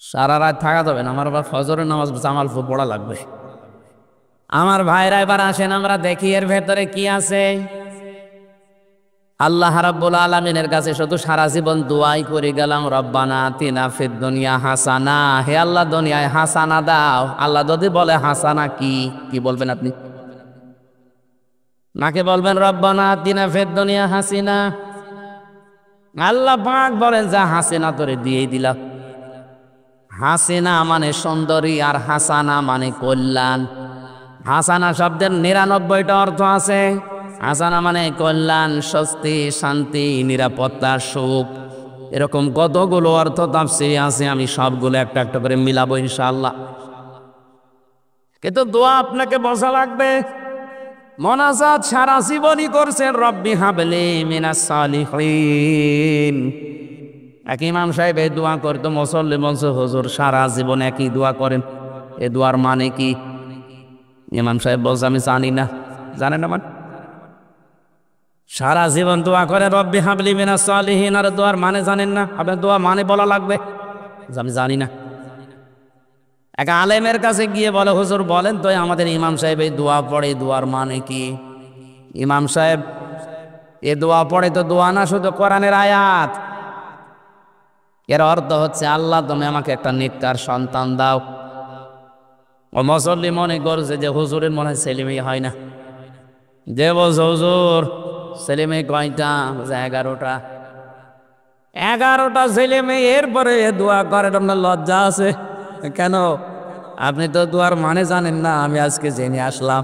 সারা রাত থাকা যাবে না, আমার আবার ফজরের নামাজ জামাল পড়া লাগবে। আমার ভাইরা এবার আসেন আমরা দেখি এর ভেতরে কি আছে। আল্লাহ রাব্বুল আলামিনের কাছে শুধু সারা জীবন দোয়াই করে গেলাম, রব্বানা আতিনা ফিদ দুনিয়া হাসানা, হে আল্লাহ দুনিয়ায় হাসানা দাও। আল্লাহ যদি বলে হাসানা কি, কি বলবেন আপনি? নাকি বলবেন রব্বানা আতিনা ফিদ দুনিয়া হাসিনা? আল্লাহ পাক বলেন যা হাসিনা তোরে দিয়েই দিলাম। হাসিনা মানে সুন্দরী, আর হাসানা মানে কল্যাণ। হাসানা শব্দের 99টা অর্থ আছে। হাসানা মানে কল্যাণ, স্বস্তি, শান্তি, নিরাপত্তা, সুখ, এরকম কতগুলো অর্থ তাফসীরে আছে। আমি সবগুলো একটা একটা করে মিলাবো ইনশাআল্লাহ। কিন্তু দোয়া আপনাকে বসা লাগবে। মোনাজাত সারা জীবনই করছেন, রব্বি হাবলি মিনাস সালিহিন। এক ইমাম সাহেব এই দোয়া করতো, মুসল্লি বলছে হুজুর সারা জীবন একই দোয়া করেন, এ দোয়ার মানে কি? ইমাম সাহেব বলছে আমি জানি না। জানেন না মানে? সারা জীবন দোয়া করে রব্বি হাবলি মিনাস সালিহিন, আর দোয়ার মানে জানেন না? আপনার দোয়া মানে বলা লাগবে, আমি জানি না। এক আলেমের কাছে গিয়ে বলে হুজুর বলেন তো আমাদের ইমাম সাহেব এই দোয়া পড়ে, দোয়ার মানে কি? ইমাম সাহেব এ দোয়া পড়ে তো দোয়া না, শুধু কোরআনের আয়াত। এর অর্থ হচ্ছে আল্লাহ তুমি আমাকে একটা নেককার সন্তান দাও। ও মুসল্লি মনে করছে যে হুজুরের মনে হয় ছেলে মেয়ে হয় না। যে বলছে হুজুর ছেলে মেয়ে কয়টা? 11টা। 11টা ছেলে মেয়ে, এরপরে দোয়া করেন, আপনার লজ্জা আছে কেন? আপনি তো দোয়ার মানে জানেন না। আমি আজকে জেনে আসলাম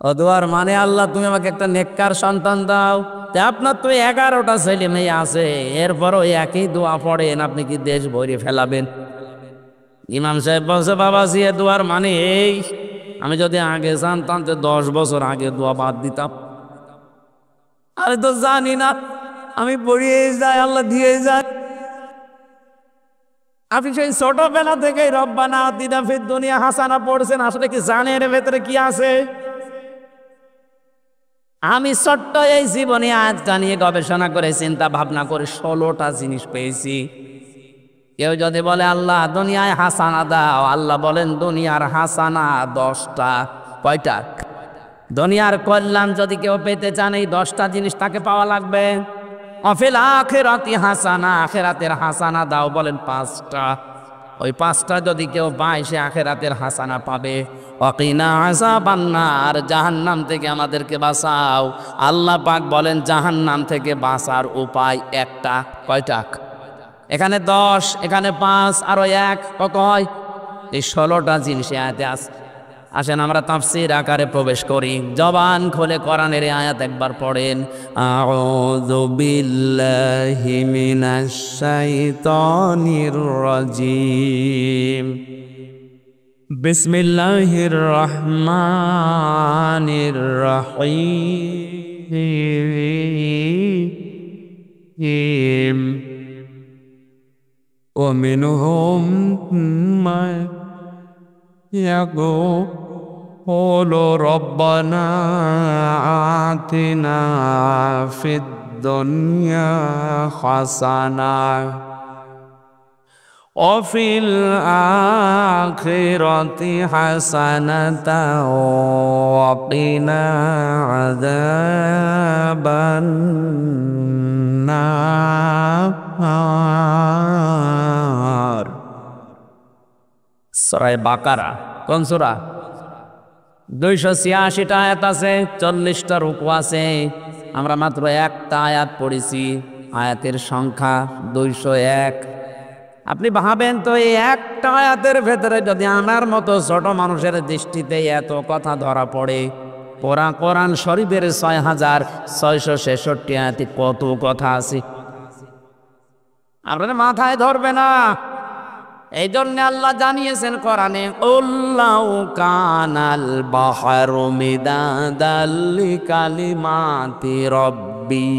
ও দোয়ার মানে আল্লাহ তুমি আমাকে একটা নেককার সন্তান দাও। আপনার তো 11টা ছেলে মেয়ে আছে, এরপরও একই দোয়া পড়েন, আপনি কি দেশ ভরে ফেলাবেন? ইমাম সাহেব বলছে বাবাজি এ দোয়ার মানে এই, আমি যদি আগে জানতাম তো 10 বছর আগে দোয়া বাদ দিতাম। আরে তো জানি না, আমি পড়িয়ে যাই, আল্লাহ দিয়ে যায়। আপনি সেই ছোটবেলা থেকে রব্বানা আতিনা ফিদ দুনিয়া হাসানা পড়ছেন, আসলে কি জানেন এর ভেতরে কি আছে? আমি ছোট্ট এই জীবনে আয়াতটা নিয়ে গবেষণা করে চিন্তা ভাবনা করে 16টা জিনিস পেয়েছি। কেউ যদি বলে আল্লাহ দুনিয়ায় হাসানা দাও, আল্লাহ বলেন দুনিয়ার হাসানা 10টা। কয়টা? দুনিয়ার কল্যাণ যদি কেউ পেতে চান এই 10টা জিনিস তাকে পাওয়া লাগবে। অফিল আখিরাতি হাসানা, আখিরাতের হাসানা দাও বলেন 5টা। ওই 5টা যদি কেউ পায় সে আখিরাতের হাসানা পাবে। ওয়াকিনা আযাবান নার, জাহান্নাম থেকে আমাদেরকে বাঁচাও। আল্লাহ পাক বলেন জাহান্নাম থেকে বাঁচার উপায় একটা। কয়টা? এখানে 10, এখানে 5, আরো 1, কত হয়? এই 16টা জিনিস আয়াতে আছে। আসেন আমরা তাফসীর আকারে প্রবেশ করি। জবান খুলে কোরআনের আয়াত একবার পড়েন। আউযু বিল্লাহি মিনাশ শাইতানির রাজীম। বিসমিল্লাহির রহমানির রহিম। ومنهم من يقول ربنا آتنا في الدنيا حسنة وفي الآخرة حسنة وقنا عذاب النار। সূরা বাকারা কোন সূরা? 286টা আয়াত আছে, 40টা রুকু আছে। আমরা মাত্র একটা আয়াত পড়েছি, আয়াতের সংখ্যা 201। আপনি ভাবেন তো এই একটা আয়াতের ভেতরে যদি আমার মতো ছোট মানুষের দৃষ্টিতে এত কথা ধরা পড়ে, পুরা কোরআন শরীফের 6666 আয়াতে কত কথা আছে আপনার মাথায় ধরবে না। এই জন্য আল্লাহ জানিয়েছেন কোরআনে, উল্লাউ কানাল বাহরু মিদাদাল লিকালিমাতি রব্বি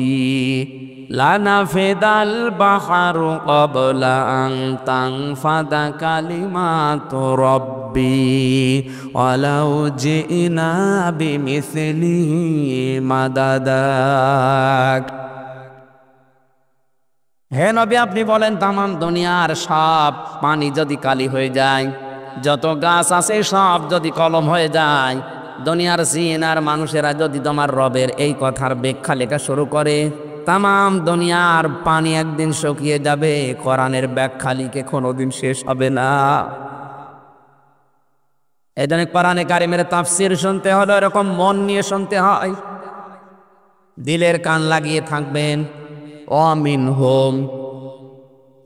লানাফিদাল বাহরু ক্বাবলা আন তানফাদা কালিমাতু রব্বি ওয়ালাউ জিনা বিমিসলিহি মাদাদা। হে নবী আপনি বলেন তামাম দুনিয়ার সব পানি যদি কালি হয়ে যায়, যত গাছ আছে সব যদি কলম হয়ে যায়, দুনিয়ার জিন আর মানুষেরা যদি তোমার রবের এই কথার ব্যাখ্যা লেখা শুরু করে, তামাম দুনিয়ার পানি একদিন শুকিয়ে যাবে, কোরআনের ব্যাখ্যা লিখে কোনোদিন শেষ হবে না। এই জন্য কোরআনে কারিমের তাফসীর শুনতে হলে এরকম মন নিয়ে শুনতে হয়, দিলের কান লাগিয়ে থাকবেন। অমিনহুম,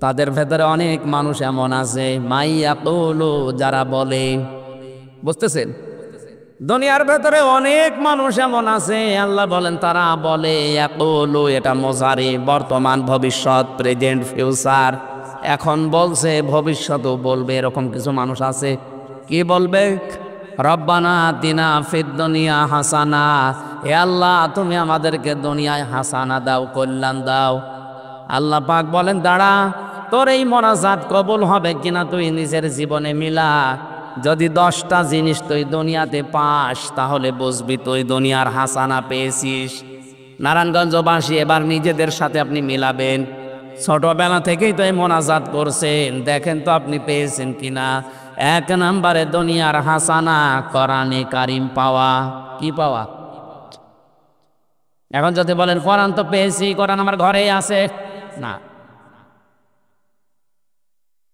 তাদের ভেতরে অনেক মানুষ এমন আছে, মাইয়াকুলু, যারা বলে। বুঝতেছেন? দুনিয়ার ভেতরে অনেক মানুষ এমন আছে, আল্লাহ বলেন তারা বলে। ইয়াকুলু, এটা মুজারি, বর্তমান, ভবিষ্যৎ, প্রেজেন্ট, ফিউচার। এখন বলছে, ভবিষ্যতেও বলবে। এরকম কিছু মানুষ আছে। কি বলবে? রব্বানা আতিনা ফিদ দুনিয়া হাসানা, হে আল্লাহ তুমি আমাদেরকে দুনিয়ায় হাসানা দাও, কল্যাণ দাও। আল্লাহ পাক বলেন দাঁড়া, তোর এই মোনাজাত কবুল হবে কিনা তুই নিজের জীবনে মিলা। যদি 10টা জিনিস তুই দুনিয়াতে পাস তাহলে বুঝবি তুই দুনিয়ার হাসানা পেয়েছিস। নারায়ণগঞ্জবাসী এবার নিজেদের সাথে আপনি মিলাবেন। ছোটবেলা থেকেই তো এই মোনাজাত করছেন, দেখেন তো আপনি পেয়েছেন কিনা। 1 নম্বরে দুনিয়ার হাসানা, কোরআনে কারিম পাওয়া। কি পাওয়া? এখন যদি বলেন কোরআন তো পেয়েছি, কোরআন আমার ঘরেই আছে, না।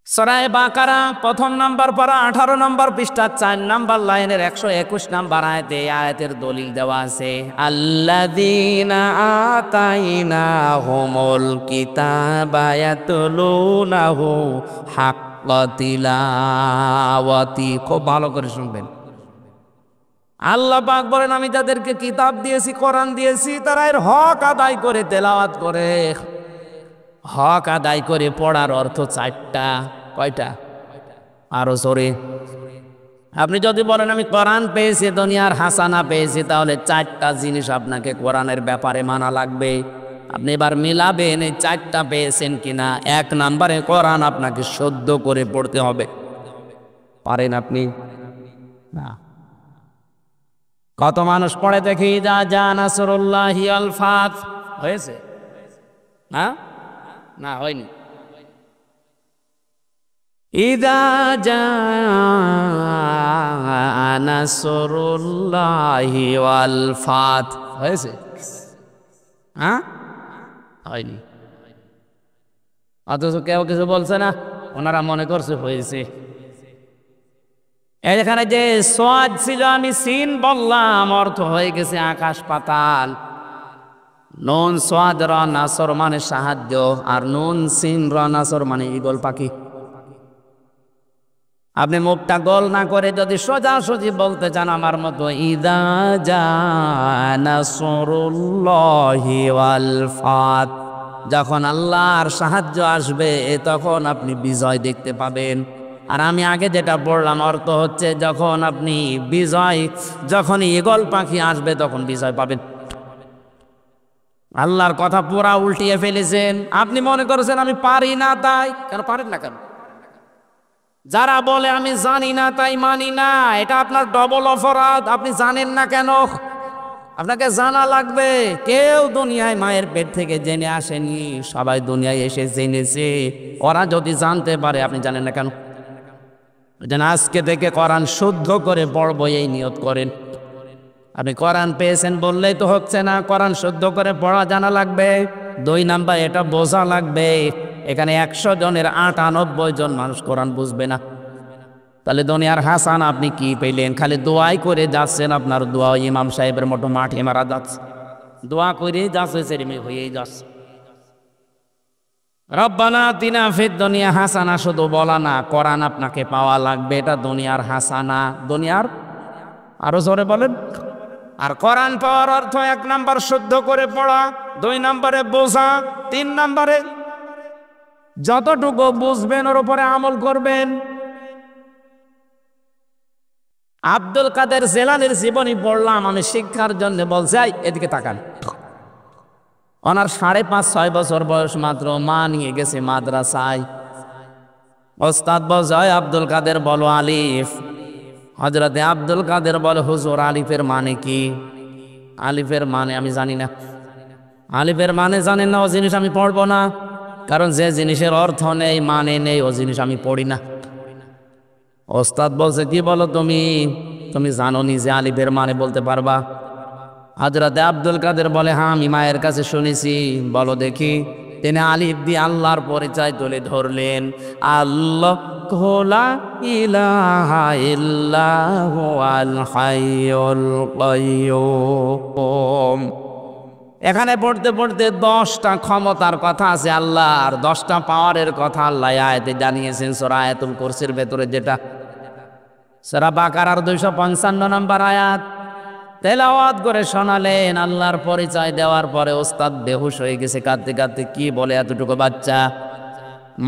সূরা বাকারা 1ম নাম্বার পারা 18 নম্বর পৃষ্ঠা 4 নম্বর লাইনের 121 নম্বর আয়াতে আয়াতের দলিল দেওয়া আছে, আল্লাযীনা আতাইনাহুমুল কিতাবা ইয়াতলুনাহু হাক্কা তিলাওয়াতি। খুব ভালো করে শুনবেন। আল্লাহ পাক বলেন আমি যাদেরকে কিতাব দিয়েছি, কোরআন দিয়েছি, তারা এর হক আদায় করে তেলাওয়াত করে। হক আদায় করে পড়ার অর্থ 4টা। কয়টা? আরো জোরে। আপনি যদি বলেন আমি কোরআন পেয়েছি, দুনিয়ার হাসানা পেয়েছি, তাহলে 4টা জিনিস আপনাকে কোরআনের ব্যাপারে মানা লাগবে। আপনি এবার মিলাবেন এই 4টা পেয়েছেন কিনা। 1 নম্বরে কোরআন আপনাকে শুদ্ধ করে পড়তে হবে। পারেন আপনি? না। কত মানুষ পড়ে দেখি ইদা জা নাসরুল্লাহি ওয়াল ফাত হয়েছে না? না হয়নি। ইদা জা নাসরুল্লাহি ওয়াল ফাত হয়েছে? হ্যাঁ, হয়নি। অথচ কেউ কিছু বলছে না, ওনারা মনে করছে হয়েছে। এখানে যে সোয়াদ ছিল আমি সিন বললাম, অর্থ হয়ে গেছে আকাশ পাতাল। নুন সোয়াদ র নাসর মানে সাহায্য, আর নুন সিন র নাসর মানে ঈগল পাখি। আপনি মুখটা গোল না করে যদি সোজাসুজি বলতে চান আমার মতো, ইদা জা নাসরুল্লাহি ওয়াল ফাত, যখন আল্লাহর সাহায্য আসবে তখন আপনি বিজয় দেখতে পাবেন। আর আমি আগে যেটা বললাম অর্থ হচ্ছে যখন আপনি যখন ঈগল পাখি আসবে তখন বিজয় পাবেন। আল্লাহর কথা পুরা উল্টিয়ে ফেলেছেন। আপনি মনে করেছেন আমি পারি না, তাই কেন পারেন না কেন? যারা বলে আমি জানি না তাই মানি না, এটা আপনার ডবল অপরাধ। আপনি জানেন না কেন? আপনাকে জানা লাগবে। কেউ দুনিয়ায় মায়ের পেট থেকে জেনে আসেনি, সবাই দুনিয়ায় এসে জেনেছে। ওরা যদি জানতে পারে, আপনি জানেন না কেন? যেন আজকে থেকে কোরআন শুদ্ধ করে পড়বো এই নিয়ত করেন। আপনি কোরআন পেয়েছেন বললেই তো হচ্ছে না, কোরআন শুদ্ধ করে পড়া জানা লাগবে। 2 নাম্বার এটা বোঝা লাগবে। এখানে 100 জনের 98 জন মানুষ কোরআন বুঝবে না। তাহলে দুনিয়ার হাসান আপনি কি পেলেন? খালি দোয়াই করে যাচ্ছেন। আপনার দোয়া ইমাম সাহেবের মতো মাঠে মারা যাচ্ছে, দোয়া করে যাচ্ছে, সেরিমি হয়েই যাচ্ছে। রব্বানা আতিনা ফিদ দুনিয়া হাসানা শুধু বলা না, কোরআন আপনাকে পাওয়া লাগবে। এটা দুনিয়ার হাসানা, দুনিয়ার, আরো জোরে বলেন। আর কোরআন পাওয়ার অর্থ 1 নাম্বার শুদ্ধ করে পড়া, 2 নাম্বারে বোঝা, 3 নাম্বারে যতটুকু বুঝবেন ওর উপরে আমল করবেন। আব্দুল কাদের জেলানির জীবনী পড়লাম আমি শিক্ষার জন্য, বলছে এদিকে তাকান। ওনার 5.5-6 বছর বয়স মাত্র, মা নিয়ে গেছে মাদ্রাসায়। ওস্তাদ বলছে আব্দুল কাদের বলো আলিফ। হযরতে আব্দুল কাদের বলে হুজুর আলিফের মানে কি? আলিফের মানে আমি জানি না। আলিফের মানে জানেন না, ও জিনিস আমি পড়বো না, কারণ যে জিনিসের অর্থ নেই মানে নেই ও জিনিস আমি পড়ি না। ওস্তাদ বলছে কি বলো তুমি জানো নি যে আলিফের মানে বলতে পারবা? হযরতে আব্দুল কাদের বলে হ্যাঁ আমি মায়ের কাছে শুনেছি। বলো দেখি। তিনি আলিফ দিয়ে আল্লাহর পরিচয় তুলে ধরলেন। আল্লাহ লা ইলাহা ইল্লাহু আল হাইয়ুল কাইয়্যুম। এখানে পড়তে পড়তে 10টা ক্ষমতার কথা আছে আল্লাহর, 10টা পাওয়ারের কথা আল্লাহ আয়াতে জানিয়েছেন সূরা আয়াতুল কুরসির ভেতরে, যেটা সূরা বাকারার 255 নম্বর আয়াত তেলাওয়াত করে শোনালেন। আল্লাহর পরিচয় দেওয়ার পরে ওস্তাদ বেহুশ হয়ে গেছে কাঁদতে কাঁদতে। কি বলে এতটুকু বাচ্চা?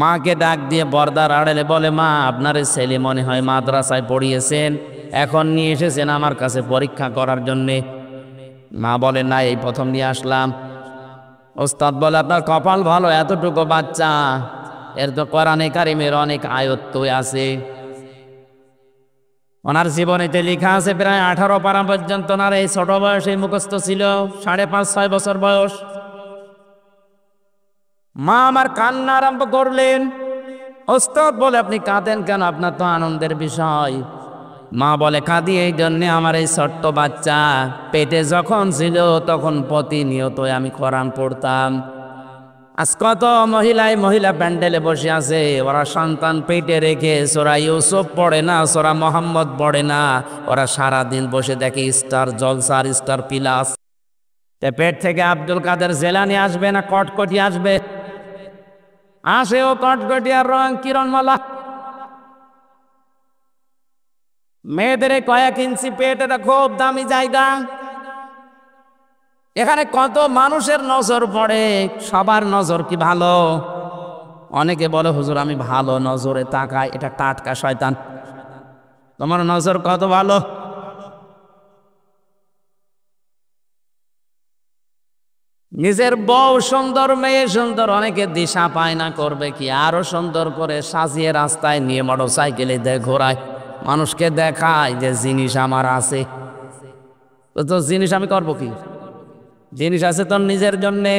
মাকে ডাক দিয়ে পর্দার আড়ালে বলে, মা আপনার ছেলে মনে হয় মাদ্রাসায় পড়িয়েছেন, এখন নিয়ে এসেছেন আমার কাছে পরীক্ষা করার জন্যে। মা বলে না, এই প্রথম নিয়ে আসলাম। ওস্তাদ বলে আপনার কপাল ভালো, এতটুকু বাচ্চা, এর তো কোরআনে কারিমের অনেক আয়াত আছে। ওনার জীবনীতে লেখা আছে প্রায় 18 পারা পর্যন্ত ওনার এই ছোট বয়সে মুখস্থ ছিল, 5.5-6 বছর বয়স। মা আমার কান্না আরম্ভ করলেন। ওস্তাদ বলে আপনি কাঁদেন কেন? আপনার তো আনন্দের বিষয়। মা বলে কাঁদি এই জন্যে, আমার এই ছোট্ট বাচ্চা পেটে যখন ছিল তখন প্রতিনিয়ত আমি কোরআন পড়তাম। আজ কত মহিলা প্যান্ডেলে বসে আছে, ওরা সন্তান পেটে রেখে সূরা ইউসুফ পড়ে না, সূরা মুহাম্মদ পড়ে না, ওরা সারাদিন বসে দেখে স্টার জলসা, স্টার প্লাস। পেট থেকে আব্দুল কাদের জেলানি আসবে না কটকটি আসবে? আসে ও কটকটি আর রং কিরণমালা। মেয়েদের কয়েক ইঞ্চি পেট, এটা খুব দামি জায়গা। এখানে কত মানুষের নজর পড়ে, সবার নজর কি ভালো? অনেকে বলে হুজুর আমি ভালো নজরে তাকাই, এটা টাটকা শয়তান। তোমার নজর কত ভালো? নিজের বউ সুন্দর, মেয়ে সুন্দর, অনেকে দিশা পায় না করবে কি, আরো সুন্দর করে সাজিয়ে রাস্তায় নিয়ে মোটরসাইকেলে ঘোরায়, মানুষকে দেখায় যে জিনিস আমার আছে। তো জিনিস আমি করবো কি? জিনিস আছে তোর নিজের জন্যে।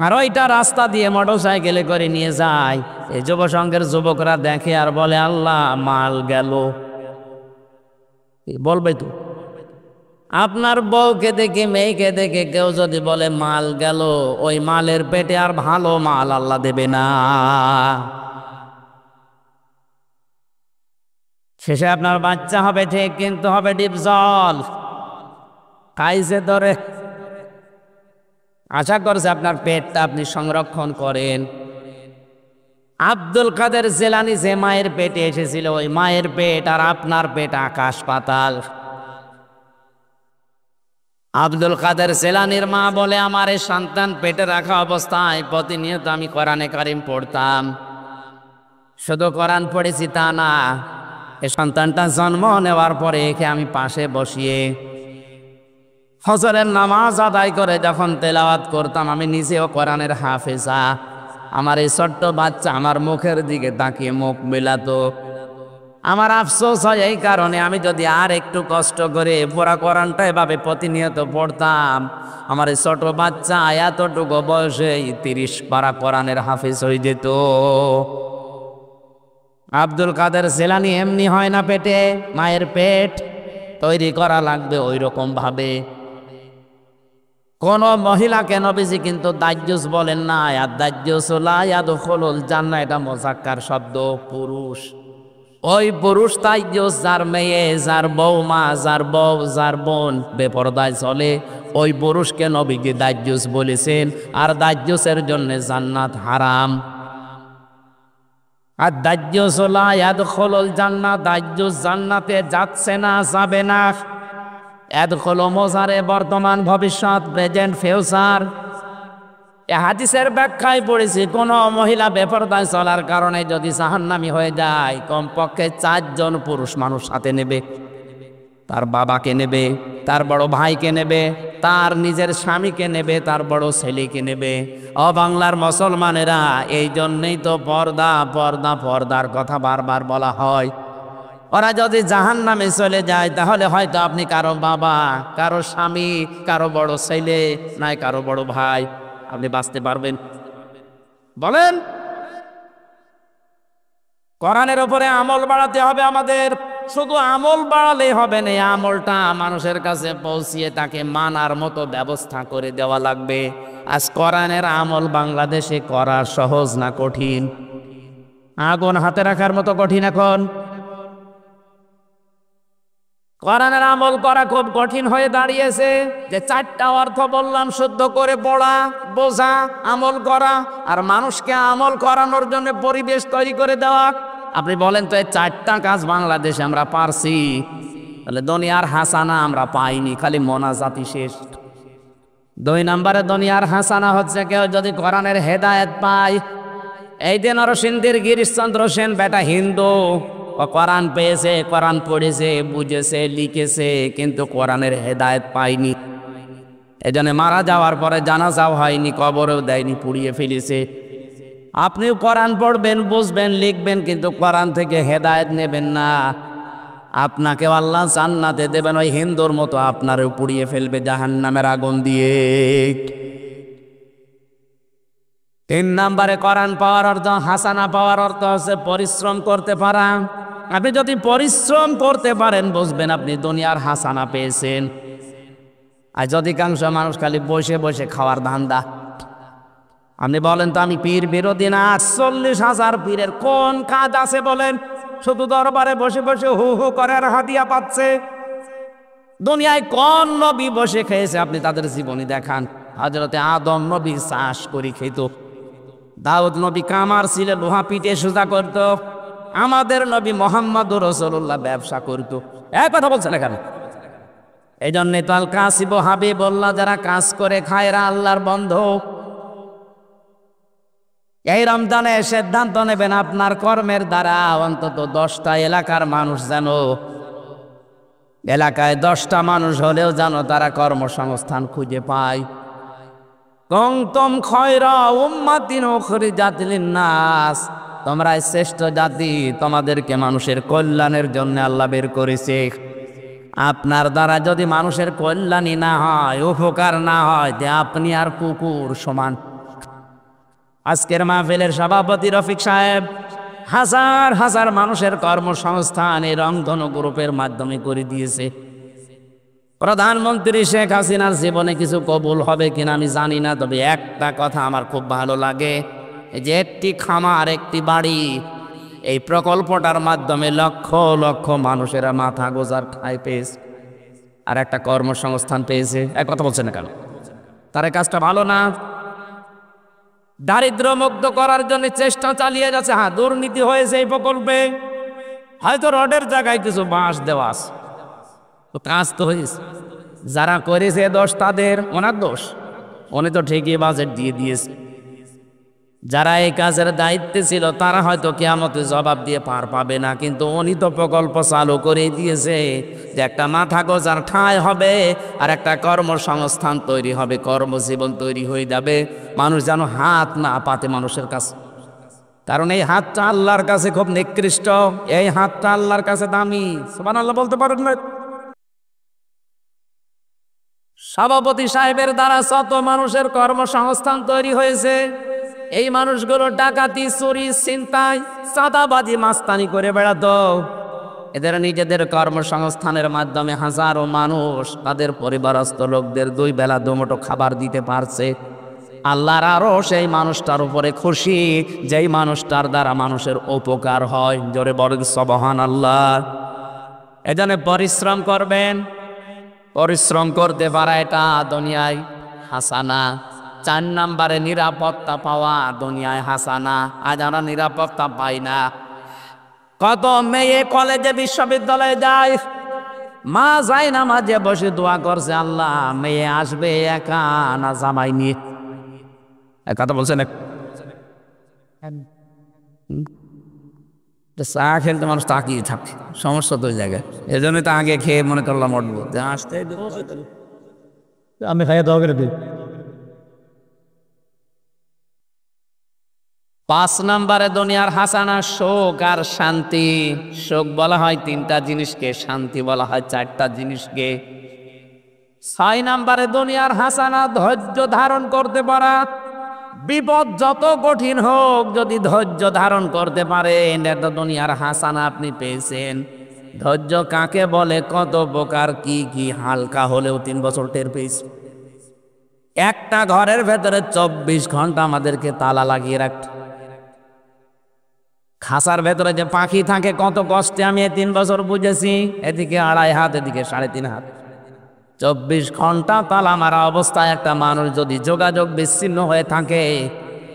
আর ওইটা রাস্তা দিয়ে মোটর সাইকেলে করে নিয়ে যায়, এই যুব সংঘের যুবকরা দেখে আর বলে আল্লাহ মাল গেল। বলবে তো, আপনার বউকে দেখে মেয়েকে দেখে কেউ যদি বলে মাল গেল, ওই মালের পেটে আর ভালো মাল আল্লাহ দেবে না। শেষে আপনার বাচ্চা হবে ঠিক, কিন্তু হবে ডিপ জল, খাইছে ধরে। আশা করছে আপনার পেটটা আপনি সংরক্ষণ করেন। আব্দুল কাদের জেলানী যে মায়ের পেটে এসেছিল, ওই মায়ের পেট আর আপনার পেট আকাশ পাতাল। আব্দুল কাদের জেলানীর মা বলে আমার এই সন্তান পেটে রাখা অবস্থায় প্রতিনিয়ত আমি কোরআনে কারিম পড়তাম। শুধু কোরআন পড়েছি তা না, এই সন্তানটা জন্ম নেওয়ার পরে একে আমি পাশে বসিয়ে ফজরের নামাজ আদায় করে যখন তেলাওয়াত করতাম, আমি নিজেও কোরআনের হাফেজা। আমার এই ছোট্ট বাচ্চা আমার মুখের দিকে তাকিয়ে মুখ মেলাতো। আমার আফসোস হয় এই কারণে, আমি যদি আর একটু কষ্ট করে পুরা কোরআনটা এভাবে প্রতিনিয়ত পড়তাম, আমার এই ছোট বাচ্চা এতটুকু বয়সে 30 পারা কোরআনের হাফেজ হয়ে যেত। আব্দুল কাদের জেলানী এমনি হয় না, পেটে মায়ের পেট তৈরি করা লাগবে ওই রকম ভাবে। কোন মহিলাকে নবীজি কিন্তু দাজ্জুস বলেন না। আর দাজ্জুস লা ইয়াদখুলুল জান্নাহ, এটা মুযাক্কার শব্দ, পুরুষ। ওই পুরুষ দাজ্জুস যার মেয়ে, যার বৌমা, যার বউ, যার বোন বেপরদায় চলে, ওই পুরুষকে নবীজি দাজ্জুস বলেছেন। আর দাজ্জুসের জন্য জান্নাত হারাম। আর দাজ্জুস লা ইয়াদখুলুল জান্নাহ, দাজ্জুস জান্নাতে যাচ্ছে না, যাবে না। এদখলো মোজারে বর্তমান ভবিষ্যৎ, প্রেজেন্ট ফিউচার। এ হাদিসের ব্যাখ্যায় পড়েছি, কোন মহিলা বেপরদায় চলার কারণে যদি জাহান্নামী হয়ে যায়, কমপক্ষে 4 জন পুরুষ মানুষ সাথে নেবে। তার বাবাকে নেবে, তার বড় ভাইকে নেবে, তার নিজের স্বামীকে নেবে, তার বড় ছেলেকে নেবে। ও বাংলার মুসলমানেরা, এই জন্যই তো পর্দা পর্দা পর্দার কথা বারবার বলা হয়। ওরা যদি জাহান্নামে চলে যায়, তাহলে হয়তো আপনি কারো বাবা, কারো স্বামী, কারো বড় ছেলে, নাই কারো বড় ভাই, আপনি বাঁচতে পারবেন? বলেন। কোরআনের উপরে আমল বাড়াতে হবে আমাদের। শুধু আমল বাড়ালে হবে না, আমলটা মানুষের কাছে পৌঁছিয়ে তাকে মানার মতো ব্যবস্থা করে দেওয়া লাগবে। আজ কোরআনের আমল বাংলাদেশে করা সহজ না কঠিন? আগুন হাতে রাখার মতো কঠিন। এখন কোরআনের আমল করা খুব কঠিন হয়ে দাঁড়িয়েছে। যে 4টা অর্থ বললাম, শুদ্ধ করে পড়া, বোঝা, আমল করা, আর মানুষকে আমল করানোর জন্য পরিবেশ তৈরি করে দেওয়া। আপনি বলেন তো, এই 4টা কাজ বাংলাদেশে আমরা পারছি, তাহলে দুনিয়ার হাসানা আমরা পাইনি, খালি মোনাজাতি শেষ। 2 নম্বরে দুনিয়ার হাসানা হচ্ছে কেউ যদি কোরআনের হেদায়েত পায়। এই যে নরসিংদীর গিরিশচন্দ্র সেন বেটা হিন্দু, ও কোরআন পেয়েছে, কোরআন পড়েছে, বুঝেছে, লিখেছে, কিন্তু কোরআনের হেদায়েত পায়নি। এজন্য মারা যাওয়ার পরে জানাজাও হয়নি, কবরেও দেয়নি, পুড়িয়ে ফেলেছে। আপনিও কোরআন পড়বেন, বুঝবেন, লিখবেন, কিন্তু কোরআন থেকে হেদায়েত নেবেন না, আপনাকে আল্লাহ জান্নাতে দেবেন ওই হিন্দুর মতো, আপনারও পুড়িয়ে ফেলবে জাহান্নামের আগুন দিয়ে। 3 নম্বরে কোরআন পাওয়ার অর্থ, হাসানা পাওয়ার অর্থ হচ্ছে পরিশ্রম করতে পারা। আপনি যদি পরিশ্রম করতে পারেন, বুঝবেন আপনি দুনিয়ার হাসানা পেয়েছেন। আর অধিকাংশ মানুষ খালি বসে বসে খাওয়ার ধান্দা। আপনি বলেন তো, আমি পীর বিরোধী না। 40,000 পীরের কোন কাজ আছে বলেন? শুধু দরবারে বসে বসে হু হু করে আর হাদিয়া পাচ্ছে। দুনিয়ায় কোন নবী বসে খেয়েছে আপনি তাদের জীবনী দেখান। হযরতে আদম নবী চাষ করে খেত, দাউদ নবী কামার ছিল, লোহা পিটে সোজা করত, আমাদের নবী মুহাম্মদুর রাসূলুল্লাহ ব্যবসা করত। এক কথা বলছেন এখানে। এই জন্যে তো আল কাসিব হাবিবুল্লাহ, যারা কাজ করে খায় এরা আল্লাহর বন্ধু। এই রমজানে সিদ্ধান্ত নেবেন আপনার কর্মের দ্বারা অন্তত 10টা এলাকার মানুষ যেন, এলাকায় 10টা মানুষ হলেও যেন তারা কর্মসংস্থান খুঁজে পায়। কুনতুম খায়রা উম্মাতিন উখরিজাত লিন-নাস, তোমরা শ্রেষ্ঠ জাতি, তোমাদেরকে মানুষের কল্যাণের জন্য আল্লাহ বের করেছে। আপনার দ্বারা যদি মানুষের কল্যাণী না হয়, উপকার না হয়, যে আপনি আর কুকুর সমান। আজকের মাহফিলের সভাপতি রফিক সাহেব হাজার হাজার মানুষের কর্মসংস্থান এই রংধনু গ্রুপের মাধ্যমে করে দিয়েছে। প্রধানমন্ত্রী শেখ হাসিনার জীবনে কিছু কবুল হবে কিনা আমি জানি না, তবে একটা কথা আমার খুব ভালো লাগে, যে একটি খামার, একটি বাড়ি, এই প্রকল্পটার মাধ্যমে লক্ষ লক্ষ মানুষেরা মাথা গোজার খায় পেয়েছে, আর একটা কর্মসংস্থান পেয়েছে। এক কথা বলছে না কেন? তার এই কাজটা ভালো না? দারিদ্র মুক্ত করার জন্য চেষ্টা চালিয়ে যাচ্ছে। হ্যাঁ, দুর্নীতি হয়েছে এই প্রকল্পে, হয়তো রডের জায়গায় কিছু বাঁশ দেওয়া আছে, তো কাজ তো হয়েছে। যারা করেছে দোষ তাদের, ওনার দোষ, উনি তো ঠিকই বাজেট দিয়ে দিয়েছে। যারা এই কাজের দায়িত্বে ছিল তারা হয়তো কিয়ামতে জবাব দিয়ে পার পাবে না, কিন্তু উনি তো প্রকল্প চালু করে দিয়েছে যে একটা মাথা গোজার ঠাঁই হবে আর একটা কর্মসংস্থান তৈরি হবে, কর্মজীবন তৈরি হয়ে যাবে। মানুষ যেন হাত না পাতে মানুষের কাছে, কারণ এই হাতটা আল্লাহর কাছে খুব নিকৃষ্ট, এই হাতটা আল্লাহর কাছে দামি। সুবহানাল্লাহ বলতে পারেন না? সভাপতি সাহেবের দ্বারা শত মানুষের কর্মসংস্থান তৈরি হয়েছে। এই মানুষগুলো ডাকাতি, চুরি, ছিনতাই, চাঁদাবাজি, মাস্তানি করে বেড়াতো। এদের নিজেদের কর্মসংস্থানের মাধ্যমে হাজারো মানুষ তাদের পরিবারস্থ লোকদের 2 বেলা 2 মুঠো খাবার দিতে পারছে। আল্লাহর আরো সেই মানুষটার উপরে খুশি যেই মানুষটার দ্বারা মানুষের উপকার হয়। জোরে বলেন সুবহানাল্লাহ। এজন্য পরিশ্রম করবেন, পরিশ্রম করতে পারা এটা দুনিয়ায় হাসানা। 4 নম্বরে নিরাপত্তা পাওয়া দুনিয়ায় হাসানা। আজ আমরা নিরাপত্তা পাই না। কত মেয়ে কলেজে বিশ্ববিদ্যালয়ে যায়, মা যায় না, মাঝে বসে দোয়া করছে, আল্লাহ মেয়ে আসবে একা না জামাই নিয়ে। কথা বলছেন? চা খেলতে মানুষ তাকিয়ে থাকে, সমস্যা তো ওই জায়গায়। এই জন্যই তো আগে খেয়ে মনে করলাম উঠবো, আসতে আমি খাইয়ে দাও করে দিই। 5 নম্বরে দুনিয়ার হাসানা সুখ আর শান্তি। সুখ বলা হয় 3টা জিনিসকে, শান্তি বলা হয় 4টা জিনিসকে। 6 নম্বরে দুনিয়ার হাসানা ধৈর্য ধারণ করতে পারা। বিপদ যত কঠিন হোক, যদি ধৈর্য ধারণ করতে পারেন, এটা দুনিয়ার হাসানা আপনি পেয়েছেন। ধৈর্য কাকে বলে, কত প্রকার, কি কি, হালকা হলেও 3 বছর টের পেয়েছি। একটা ঘরের ভেতরে 24 ঘন্টা আমাদেরকে তালা লাগিয়ে রাখত। খাঁচার ভেতরে যে পাখি থাকে কত কষ্টে আমি এই 3 বছর বুঝেছি। এদিকে 2.5 হাত, এদিকে 3.5 হাত, 24 ঘন্টা তালা মারা অবস্থায় একটা মানুষ যদি যোগাযোগ বিচ্ছিন্ন হয়ে থাকে,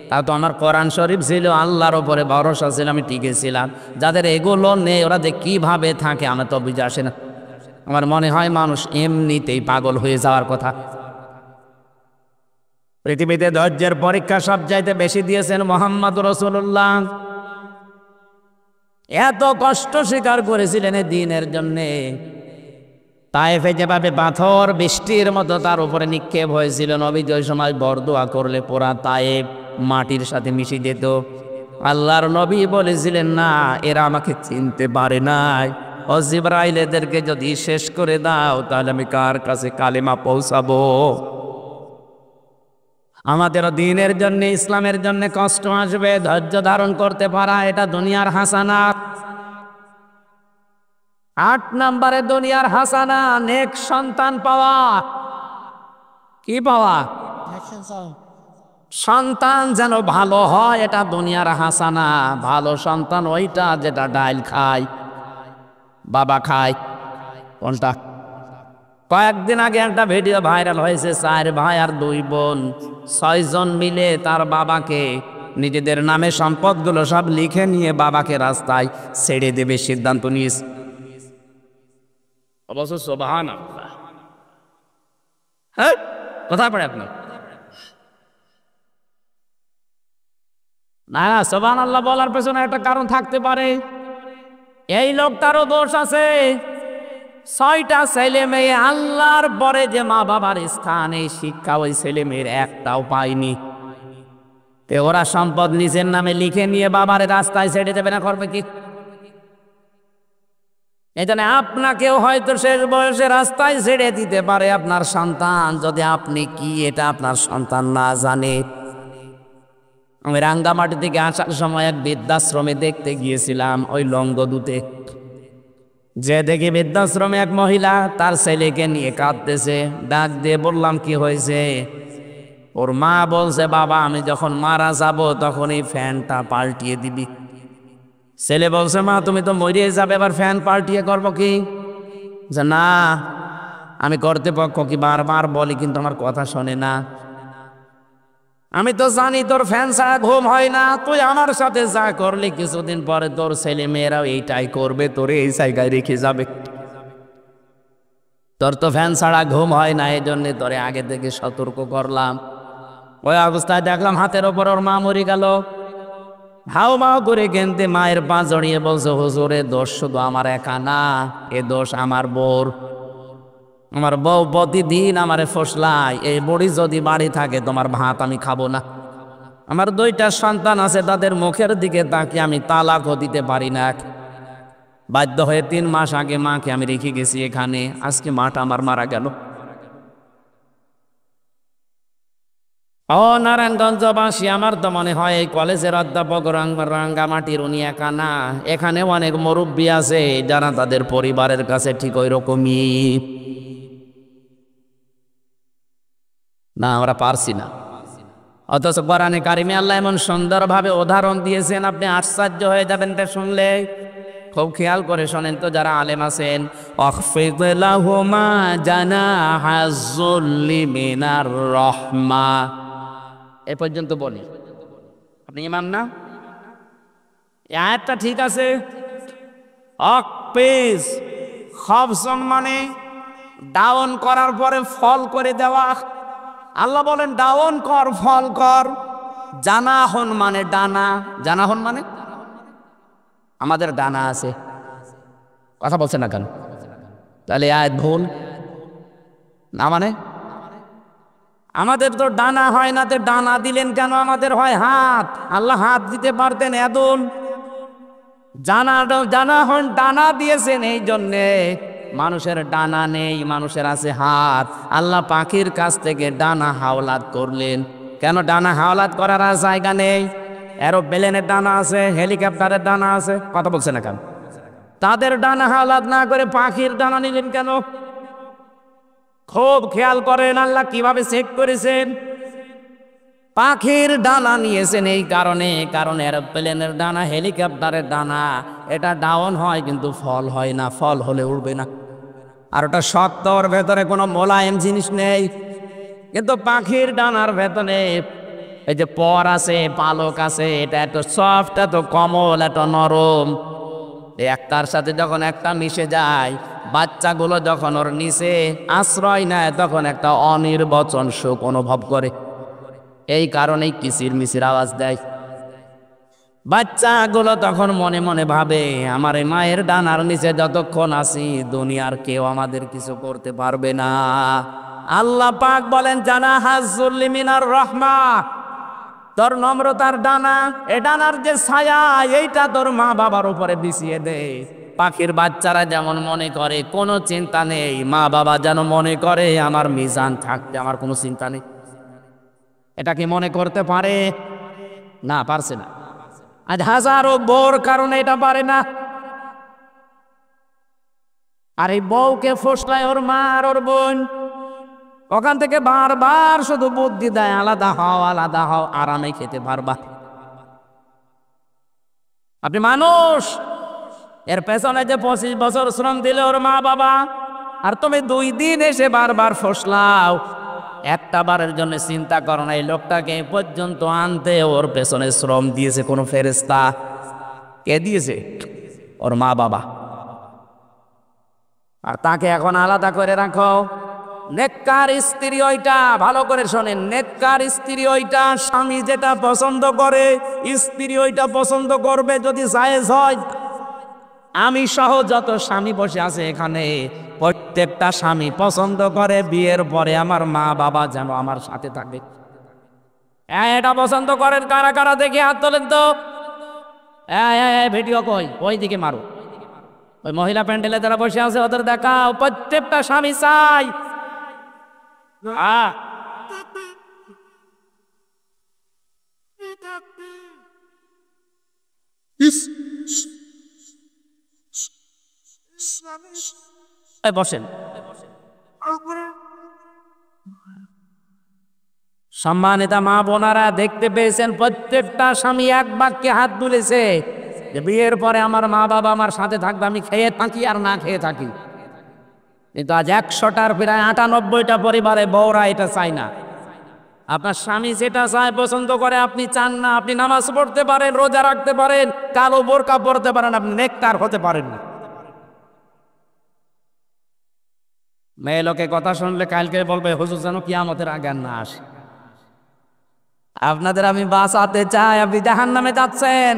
তা তো আমার কোরআন শরীফ ছিল, আল্লাহর ওপরে ভরসা ছিল, আমি টিকে ছিলাম। যাদের এগুলো নেই ওরা যে কিভাবে থাকে আমার তো বুঝে আসে না। আমার মনে হয় মানুষ এমনিতেই পাগল হয়ে যাওয়ার কথা। পৃথিবীতে ধৈর্যের পরীক্ষা সবচাইতে বেশি দিয়েছেন মুহাম্মদ রাসূলুল্লাহ। এত কষ্ট স্বীকার করেছিলেন এই দ্বীনের জন্যে। তায়েফে যেভাবে পাথর বৃষ্টির মতো তার উপরে নিক্ষেপ হয়েছিল, নবীজি ওই সময় বরদোয়া করলে পুরা তায়েফ মাটির সাথে মিশে যেত। আল্লাহর নবী বলেছিলেন, না এরা আমাকে চিনতে পারে নাই, ও জিবরাইল এদেরকে যদি শেষ করে দাও তাহলে আমি কার কাছে কালেমা পৌঁছাবো। আমাদের দ্বীনের জন্য, ইসলামের জন্য কষ্ট আসবে, ধৈর্য ধারণ করতে পারা এটা দুনিয়ার হাসানা। 8 নম্বরে দুনিয়ার হাসানা নেক সন্তান পাওয়া। কি পাওয়া? সন্তান যেন ভালো হয়, এটা দুনিয়ার হাসানা। ভালো সন্তান ওইটা যেটা ডাইল খায়, বাবা খায়। কোনটা? কয়েকদিন আগে একটা ভিডিও ভাইরাল হয়েছে, 4 ভাই আর 2 বোন, 6 জন মিলে তার বাবাকে নিজেদের নামে সম্পদগুলো সব লিখে নিয়ে বাবাকে রাস্তায় ছেড়ে দেবে সিদ্ধান্ত নিয়েছে। অবশ্য সুবহানাল্লাহ। হ্যাঁ, কোথায় পড়ে আপনার? না, সুবহানাল্লাহ বলার পেছনে একটা কারণ থাকতে পারে। এই লোকটারও দোষ আছে। 6টা ছেলে মেয়ে, আল্লাহর পরে যে মা বাবার স্থান, এই শিক্ষা ওই ছেলে মেয়ের একটাও পায়নি। ওরা সম্পদ নিজের নামে লিখে নিয়ে বাবার রাস্তায় ছেড়ে দেবে না, করবে কি? এই জন্য আপনাকেও হয়তো শেষ বয়সে রাস্তায় ছেড়ে দিতে পারে আপনার সন্তান, যদি আপনি কি এটা আপনার সন্তান না জানে। আমি রাঙ্গামাটি থেকে আসার সময় এক বৃদ্ধাশ্রমে দেখতে গিয়েছিলাম, ওই লঙ্গদুতে যে দেখি বৃদ্ধাশ্রমে এক মহিলা তার ছেলেকে নিয়ে কাঁদতেছে। ডাক দিয়ে বললাম কি হয়েছে? ওর মা বলছে, বাবা আমি যখন মারা যাব তখন এই ফ্যানটা পাল্টিয়ে দিবি। ছেলে বলছে, মা তুমি তো মরিয়ে যাবে, এবার ফ্যান পাল্টিয়ে করবো কি? যে না, আমি কর্তৃপক্ষ কি বারবার বলি কিন্তু আমার কথা শোনে না। আমি তো জানি তোর ফ্যান ছাড়া ঘুম হয় না, তুই আমার সাথে যা করলি কিছুদিন পরে তোর ছেলে মেয়েরাও এইটাই করবে, তোরে এই জায়গায় রেখে যাবে। তোর তো ফ্যান ছাড়া ঘুম হয় না, এই জন্যে তোরে আগে থেকে সতর্ক করলাম। ওই অবস্থায় দেখলাম হাতের ওপর ওর মা মরে গেল। হাও মাও করে কেনতে মায়ের পা জড়িয়ে বলছে, হুজুরে দোষ শুধু আমার একা না, এ দোষ আমার বউর। আমার বউ প্রতিদিন আমারে ফসলায়, এই বড়ি যদি বাড়ি থাকে তোমার ভাত আমি খাবো না। আমার 2টা সন্তান আছে, তাদের মুখের দিকে তাকিয়ে আমি তালাকও দিতে পারি না। বাধ্য হয়ে 3 মাস আগে মাকে আমি রেখে গেছি এখানে, আজকে মাটা আমার মারা গেল। ও নারায়ণগঞ্জবাসী, আমার তো মনে হয় এই কলেজের অধ্যাপক রাঙ্গামাটির উনি একা না, এখানে অনেক মুরব্বী আছে যারা তাদের পরিবারের কাছে ঠিক ওই রকমই। না আমরা পারছি না, অথচ কোরআনে কারিমে আল্লাহ এমন সুন্দরভাবে উদাহরণ দিয়েছেন, আপনি আশ্চর্য হয়ে যাবেন তা শুনলে। খুব খেয়াল করে শোনেন তো যারা আলেম আছেন। অখফিদ লাহুমা জানাহাজ যুল্লি মিনার রাহমা, এ পর্যন্ত বলি। আপনি ইমাম না? এই আয়াতটা ঠিক আছে। অকপিস খবসন মানে ডাউন করার পরে ফল করে দেওয়া। আল্লাহ বলেন ডাউন কর, ফল কর। জানাহন মানে ডানা, জানাহন মানে আমাদের ডানা আছে। কথা বলছেন না কেন? তাহলে আয়াত ভুল না, মানে আমাদের তো ডানা হয় না, তো ডানা দিলেন কেন? আমাদের হয় হাত, আল্লাহ হাত দিতে পারতেন এদুন। জানা হন ডানা দিয়েছেন, এই জন্যে মানুষের ডানা নেই, মানুষের আছে হাত। আল্লাহ পাখির কাছ থেকে ডানা হাওলাত করলেন। কেন ডানা হাওলাত করার আর জায়গা নেই? এরোপ্লেনের ডানা আছে, হেলিকপ্টারের ডানা আছে, কথা বলছে না কেন? তাদের ডানা হাওলাত না করে পাখির ডানা নিলেন কেন? খুব খেয়াল করেন আল্লাহ কিভাবে চেক করেছেন। পাখির ডানা নিয়েছেন এই কারণে, কারণ এরোপ্লেনের ডানা, হেলিকপ্টারের ডানা এটা ডাউন হয় কিন্তু ফল হয় না, ফল হলে উড়বে না। আর ওটা শক্ত, ওর ভেতরে কোনো মোলায়েম জিনিস নেই। কিন্তু পাখির ডানার ভেতরে এই যে পর আছে, পালক আছে, এটা এত সফট, এত কোমল, এত নরম। একটার সাথে যখন একটা মিশে যায়, বাচ্চাগুলো যখন ওর নিচে আশ্রয় নেয় তখন একটা অনির্বচন সুখ অনুভব করে। এই কারণেই কিচির মিচির আওয়াজ দেয়। বাচ্চাগুলো তখন মনে মনে ভাবে, আমার এই মায়ের ডানার নিচে যতক্ষণ আছি দুনিয়ার কেউ আমাদের কিছু করতে পারবে না। আল্লাহ পাক বলেন জানাহাজ যুল্লি মিনার রাহমা, তোর নম্রতার ডানা, এ ডানার যে ছায়া এইটা তোর মা বাবার উপরে বিছিয়ে দে। পাখির বাচ্চারা যেমন মনে করে কোনো চিন্তা নেই, মা বাবা যেন মনে করে আমার মিজান থাকতে আমার কোনো চিন্তা নেই। এটা কি মনে করতে পারে? না, পারছে না। আজ হাজারো বউর কারণে এটা পারে না। আর এই বউকে ফসলায় ওর মা আর ওর বোন, ওখান থেকে বারবার শুধু বুদ্ধি দেয়, আলাদা হও, আলাদা হও, আরামে খেতে পারবা। আপনি মানুষ, এর পেছনে যে 25 বছর শ্রম দিলে ওর মা বাবা, আর তুমি 2 দিন এসে বারবার ফসলাও। একটা বারের জন্য চিন্তা করো না এই লোকটাকে এ পর্যন্ত আনতে ওর পেছনে শ্রম দিয়েছে কোনো ফেরেশতা? কে দিয়েছে? ওর মা বাবা। আর তাকে এখন আলাদা করে রাখো। নেককার স্ত্রী ওইটা, ভালো করে শোনেন, নেককার স্ত্রী ওইটা, স্বামী যেটা পছন্দ করে স্ত্রী ওইটা পছন্দ করবে যদি জায়েজ হয়। আমি সহ যত স্বামী বসে আছে এখানে, প্রত্যেকটা স্বামী পছন্দ করে বিয়ের পরে আমার মা বাবা যেন আমার সাথে থাকে। এটা পছন্দ করেন কারা কারা দেখি হাত তোলেন তো। ভিডিও কই, ওই দিকে মারো। ওই মহিলা প্যান্ডেলে যারা বসে আছে ওদের দেখাও, প্রত্যেকটা স্বামী চাই বসেন। সম্মানিতা মা বোনারা, দেখতে পেয়েছেন প্রত্যেকটা স্বামী এক বাক্যে হাত তুলেছে যে বিয়ের পরে আমার মা বাবা আমার সাথে থাকবে, আমি খেয়ে থাকি আর না খেয়ে থাকি। কিন্তু আজ 100টার প্রায় 98টা পরিবারে বউরা এটা চায় না। আপনার স্বামী যেটা চায়, পছন্দ করে, আপনি চান না। আপনি নামাজ পড়তে পারেন, রোজা রাখতে পারেন, কালো বোরকা পরতে পারেন, আপনি নেককার হতে পারেন না। মেয়ে লোকে কথা শুনলে কালকে বলবে হুজুর যেন কিয়ামতের আগে না আসে। আপনাদের আমি বাঁচাতে চাই, আপনি জাহান্নামে যাচ্ছেন।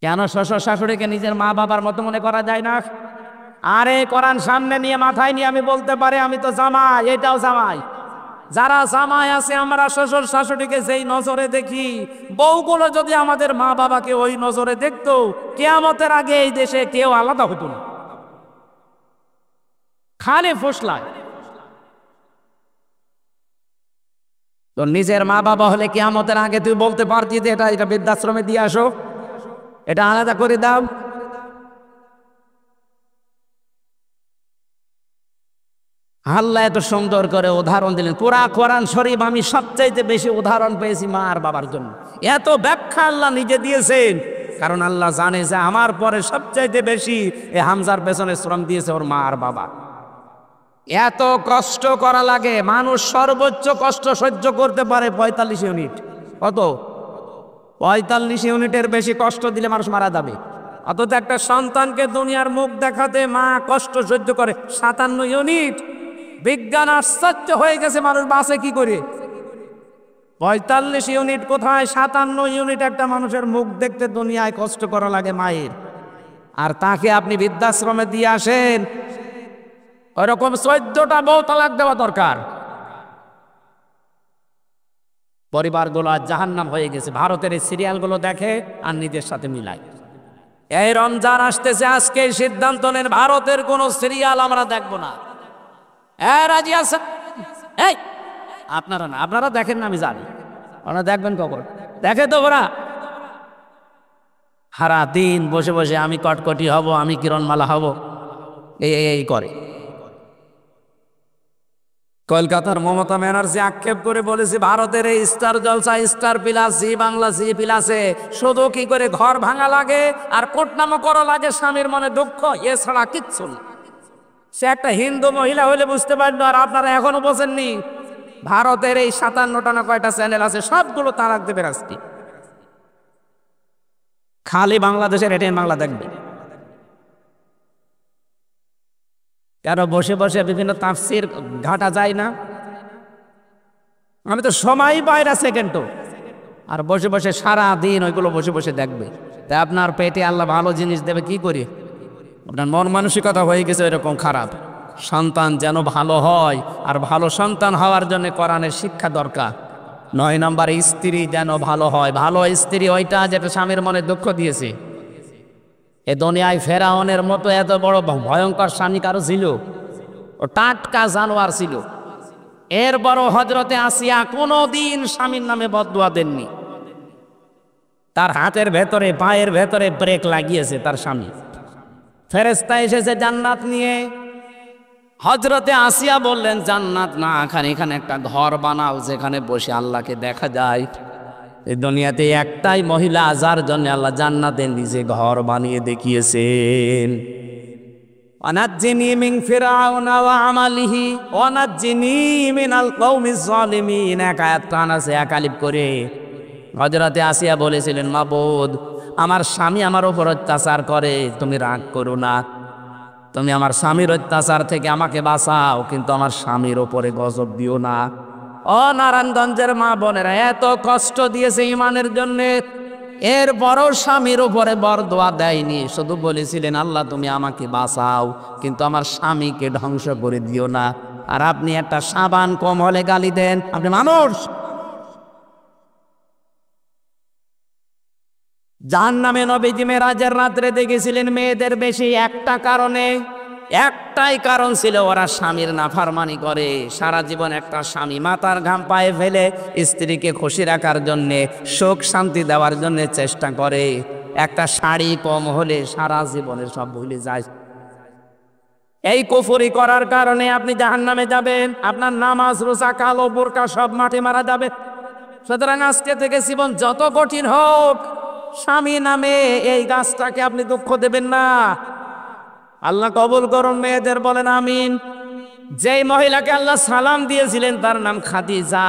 কেন শ্বশুর শাশুড়িকে নিজের মা বাবার মতো মনে করা যায় না? আরে কোরআন সামনে নিয়ে মাথায় নিয়ে আমি বলতে পারি আমি তো জামাই, এটাও জামাই। যারা জামাই আছে আমরা শ্বশুর শাশুড়িকে যেই নজরে দেখি, বউগুলো যদি আমাদের মা বাবাকে ওই নজরে দেখতো, কিয়ামতের আগে এই দেশে কেউ আলাদা হতো না, খালি ফুসলায়। তো নিজের মা বাবা হলে কিয়ামতের আগে তুই বলতে পারতি যে এটা বৃদ্ধাশ্রমে দিয়ে আসো, এটা আলাদা করে দাও। আল্লাহ এত সুন্দর করে উদাহরণ দিলেন। পুরা কোরআন শরীফ আমি সবচাইতে বেশি উদাহরণ পেয়েছি মা আর বাবার জন্য। এত ব্যাখ্যা আল্লাহ নিজে দিয়েছেন, কারণ আল্লাহ জানে যে আমার পরে সবচাইতে বেশি এই হামজার পেছনে শ্রম দিয়েছে ওর মা আর বাবা। এত কষ্ট করা লাগে, মানুষ সর্বোচ্চ কষ্ট সহ্য করতে পারে 45 ইউনিট। কত? 45 ইউনিটের বেশি কষ্ট দিলে মানুষ মারা যাবে। অথচ একটা সন্তানকে দুনিয়ার মুখ দেখাতে মা কষ্ট সহ্য করে 57 ইউনিট। বিজ্ঞান আশ্চর্য হয়ে গেছে, মানুষ বাঁচে কি করে? 45 ইউনিট কোথায়, 57 ইউনিট একটা মানুষের মুখ দেখতে দুনিয়ায় কষ্ট করা লাগে মায়ের। আর তাকে আপনি বৃদ্ধাশ্রমে দিয়ে আসেন, ওইরকম 14টা বউ তালাক দেওয়া দরকার। পরিবারগুলো আজ জাহান্নাম হয়ে গেছে। ভারতের এই সিরিয়ালগুলো দেখে আর নিজের সাথে মিলায়। এই রমজান আসতেছে, আজকে সিদ্ধান্ত নেন ভারতের কোন সিরিয়াল আমরা দেখব না। রাজি আছেন? এই আপনারা না, আপনারা দেখেন না আমি জানি, ওরা দেখবেন কখন? দেখে তো ওরা সারা দিন বসে বসে আমি কটকটি হব, আমি কিরণমালা হব, এই করে। কলকাতার মমতা ব্যানার্জি আক্ষেপ করে বলেছে ভারতের এই স্টার জলসা, স্টার প্লাস, জি বাংলা, জি প্লাসে শুধু কি করে ঘর ভাঙা লাগে আর কোটনামো করা লাগে, স্বামীর মনে দুঃখ, এছাড়া কিচ্ছু না। সে একটা হিন্দু মহিলা হলে বুঝতে পারলো, আর আপনারা এখনো বোঝেননি। ভারতের এই 57টা না কয়টা চ্যানেল আছে, সবগুলো তালাক দেবে আজকে। খালি বাংলাদেশের এটাই বাংলা দেখবে। কারো বসে বসে বিভিন্ন তাফসির ঘাটা যায় না? আমি তো সময় বাইরে সেকেন্ডও, আর বসে বসে সারা দিন ওইগুলো বসে বসে দেখবে। তাই আপনার পেটে আল্লাহ ভালো জিনিস দেবে কি করে? আপনার মন মানসিকতা হয়ে গেছে এরকম খারাপ। সন্তান যেন ভালো হয়, আর ভালো সন্তান হওয়ার জন্য কোরআনের শিক্ষা দরকার। 9 নম্বরে স্ত্রী যেন ভালো হয়। ভালো স্ত্রী ওইটা যেটা স্বামীর মনে দুঃখ দিয়েছে। এ দুনিয়ায় ফেরাউনের মতো এত বড় ভয়ঙ্কর স্বামী কারো ছিল? ও টাটকা জানোয়ার ছিল। এরপরও হযরতে আসিয়া কোনোদিন স্বামীর নামে বদদুয়া দেননি। তার হাতের ভেতরে পায়ের ভেতরে ব্রেক লাগিয়েছে তার স্বামী। ফেরেশতা এসেছে জান্নাত নিয়ে। হযরতে আসিয়া বললেন জান্নাত না, এখানে একটা ঘর বানাও যেখানে বসে আল্লাহকে দেখা যায়। এই দুনিয়াতে একটাই মহিলা যার জন্য আল্লাহ জান্নাতে নিজে ঘর বানিয়ে দেখিয়েছেন। ওয়ানাজ্জিনি মিন ফিরআউনা ওয়া আমালিহি ওয়ানাজ্জিনি মিনাল কওমিজ জালিমিন। এক আয়াত কান আছে একালিপ করে। হযরতে আসিয়া বলেছিলেন মাবুদ, আমার স্বামী আমার উপর অত্যাচার করে, তুমি রাগ করো না, তুমি আমার স্বামীর অত্যাচার থেকে আমাকে বাঁচাও, কিন্তু আমার স্বামীর ওপরে গজব দিও না। ও নারায়ণগঞ্জের মা বোনেরা, এত কষ্ট দিয়েছে ইমানের জন্য, এরপরও স্বামীর উপরে বরদোয়া দেয়নি, শুধু বলেছিলেন আল্লাহ তুমি আমাকে বাঁচাও, কিন্তু আমার স্বামীকে ধ্বংস করে দিও না। আর আপনি একটা সাবান কম হলে গালি দেন, আপনি মানুষ? জাহান্নামে নবীজি মেরাজের রাত্রে দেখেছিলেন মেয়েদের বেশি একটা কারণে, একটাই কারণ ছিল ওরা স্বামীর নাফরমানি করে। সারা জীবন একটা স্বামী মাথার ঘাম পায়ে ফেলে স্ত্রীকে খুশি রাখার জন্যে, সুখ শান্তি দেওয়ার জন্য চেষ্টা করে। একটা শাড়ি কম হলে সারা জীবনের সব ভুলে যায়। এই কুফরি করার কারণে আপনি জাহান্নামে যাবেন। আপনার নামাজ রোজা কালো বোরকা সব মাঠে মারা যাবে। সুতরাং আজকে থেকে জীবন যত কঠিন হোক, স্বামী নামে এই গাছটাকে আপনি দুঃখ দেবেন না। আল্লাহ কবুল করুন। মেয়েদের বলেন আমিন। যেই মহিলাকে আল্লাহ সালাম দিয়েছিলেন তার নাম খাদিজা।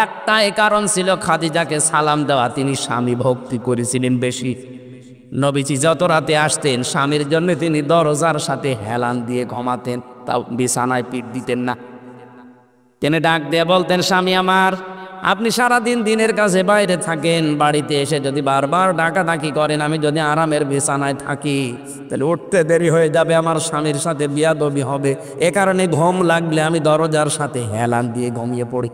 একটাই কারণ ছিল খাদিজাকে সালাম দেওয়া, তিনি স্বামী ভক্তি করেছিলেন বেশি। নবীজি যত রাতে আসতেন স্বামীর জন্য তিনি দরজার সাথে হেলান দিয়ে ঘুমাতেন, তাও বিছানায় পিঠ দিতেন না। তিনি ডাক দিয়ে বলতেন, স্বামী আমার, আপনি সারাদিন দিনের কাছে বাইরে থাকেন, বাড়িতে এসে যদি বারবার ডাকাডাকি করেন, আমি যদি আরামের বিছানায় থাকি তাহলে উঠতে দেরি হয়ে যাবে, আমার স্বামীর সাথে বিয়াদবি হবে। এ কারণে ঘুম লাগলে আমি দরজার সাথে হেলান দিয়ে ঘুমিয়ে পড়ি।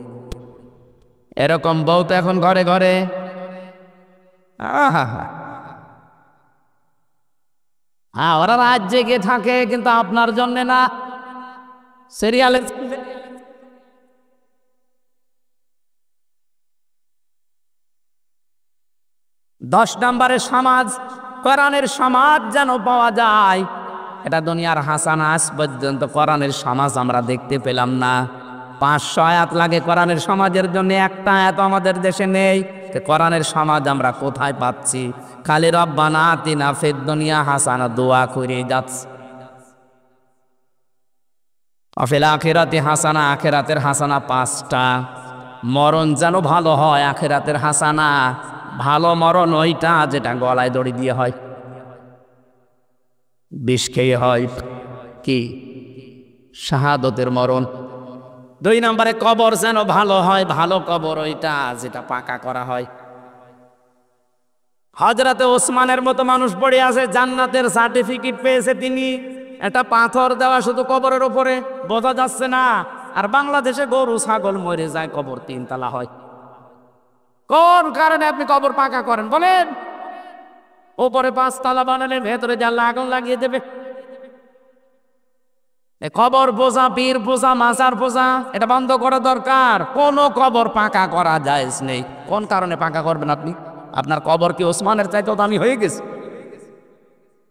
এরকম বউ তো এখন ঘরে ঘরে। আহা, হ্যাঁ, ওরা রাত জেগে থাকে, কিন্তু আপনার জন্য না, সিরিয়ালে। 10 নম্বরে সমাজ, কোরআনের সমাজ যেন পাওয়া যায়। এটা দুনিয়ার হাসানা, আজ পর্যন্ত কোরআনের সমাজ আমরা দেখতে পেলাম না। 500 আয়াত লাগে কোরআনের সমাজের জন্য, একটা আয়াত আমাদের দেশে নেই। কোরআনের সমাজ আমরা কোথায় পাচ্ছি? খালি রব্বানা আতিনা ফিদ দুনিয়া হাসানা দোয়া করে যাচ্ছে। অফিল আখিরাতি হাসানা, আখিরাতের হাসানা 5টা। মরণ যেন ভালো হয়, আখিরাতের হাসানা। ভালো মরণ ওইটা যেটা গলায় দড়ি দিয়ে হয়, বিষ খেয়ে হয়, কি শাহাদতের মরণ। 2 নম্বরে কবর যেন ভালো হয়, ভালো কবর ওইটা যেটা পাকা করা হয়। হযরতে ওসমানের মতো মানুষ পড়ে আছে, জান্নাতের সার্টিফিকেট পেয়েছে তিনি। একটা পাথর দেওয়া শুধু কবরের উপরে, বোঝা যাচ্ছে না। আর বাংলাদেশে গরু ছাগল মরে যায়, কবর 3 তলা হয়। কোন কারণে আপনি কবর পাকা করেন বলেন? উপরে 5 তলা বানালে ভেতরে জানলা আগুন লাগিয়ে দেবে। কবর বোঝা, পীর বোঝা, মাজার বোঝা, এটা বন্ধ করা দরকার। কোন কবর পাকা করা জায়েজ নেই। কোন কারণে পাকা করবেন আপনি? আপনার কবর কি ওসমানের চাইতেও দামি হয়ে গেছে?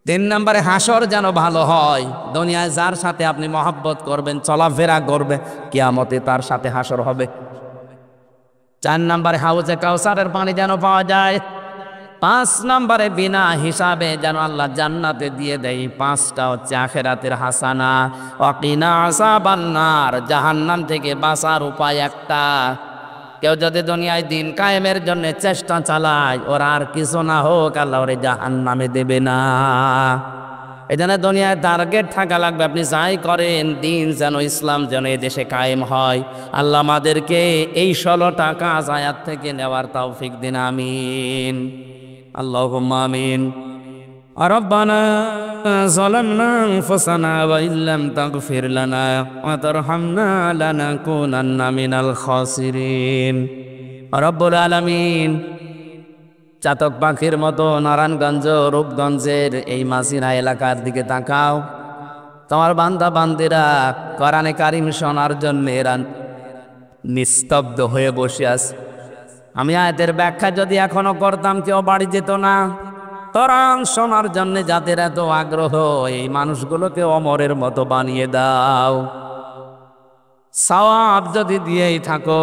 3 নম্বরে হাসর যেন ভালো হয়। দুনিয়ায় যার সাথে আপনি মহব্বত করবেন, চলাফেরা করবে, কিয়ামতে তার সাথে হাসর হবে। 4 নম্বরে হাউজে কাউসারের পানি যেন পাওয়া যায়। 5 নম্বরে বিনা হিসাবে যেন আল্লাহ জান্নাতে দিয়ে দেয়। 5টা হচ্ছে আখিরাতের হাসানা। ওয়াকিনা আযাবান নার, জাহান্নাম থেকে বাঁচার উপায় একটা। কেউ যদি দুনিয়ায় দিন কায়েমের জন্য চেষ্টা চালায়, ওর আর কিছু না হোক, আল্লাহ ওরে জাহান্নামে দেবে না। এজন্য দুনিয়ায় টার্গেট থাকা লাগবে, আপনি যাই করেন দিন যেন, ইসলাম যেন এই দেশে কায়েম হয়। আল্লাহ আমাদেরকে এই 16টা কাজ আয়াত থেকে নেওয়ার তৌফিক দিন, আমিন। আল্লাহুম্মা আমিন। রব্বানা যালামনা আনফুসানা ওয়া ইল্লাম তাগফির লানা ওয়া তারহামনা লানাকুনান্না মিনাল খাসিরিন। রব্বুল আলামিন, চাতক পাখির মতো নারায়ণগঞ্জ রূপগঞ্জের এই মাসিনা এলাকার দিকে তাকাও। তোমার বান্দা বান্দিরা কোরআনে কারিম শোনার জন্য এরা নিস্তব্ধ হয়ে বসে আছে। আমি আয়াতের ব্যাখ্যা যদি এখনো করতাম কেউ বাড়ি যেত না। কোরআন শোনার জন্য যাদের এত আগ্রহ, এই মানুষগুলোকে অমরের মতো বানিয়ে দাও। সওয়াব যদি দিয়েই থাকো,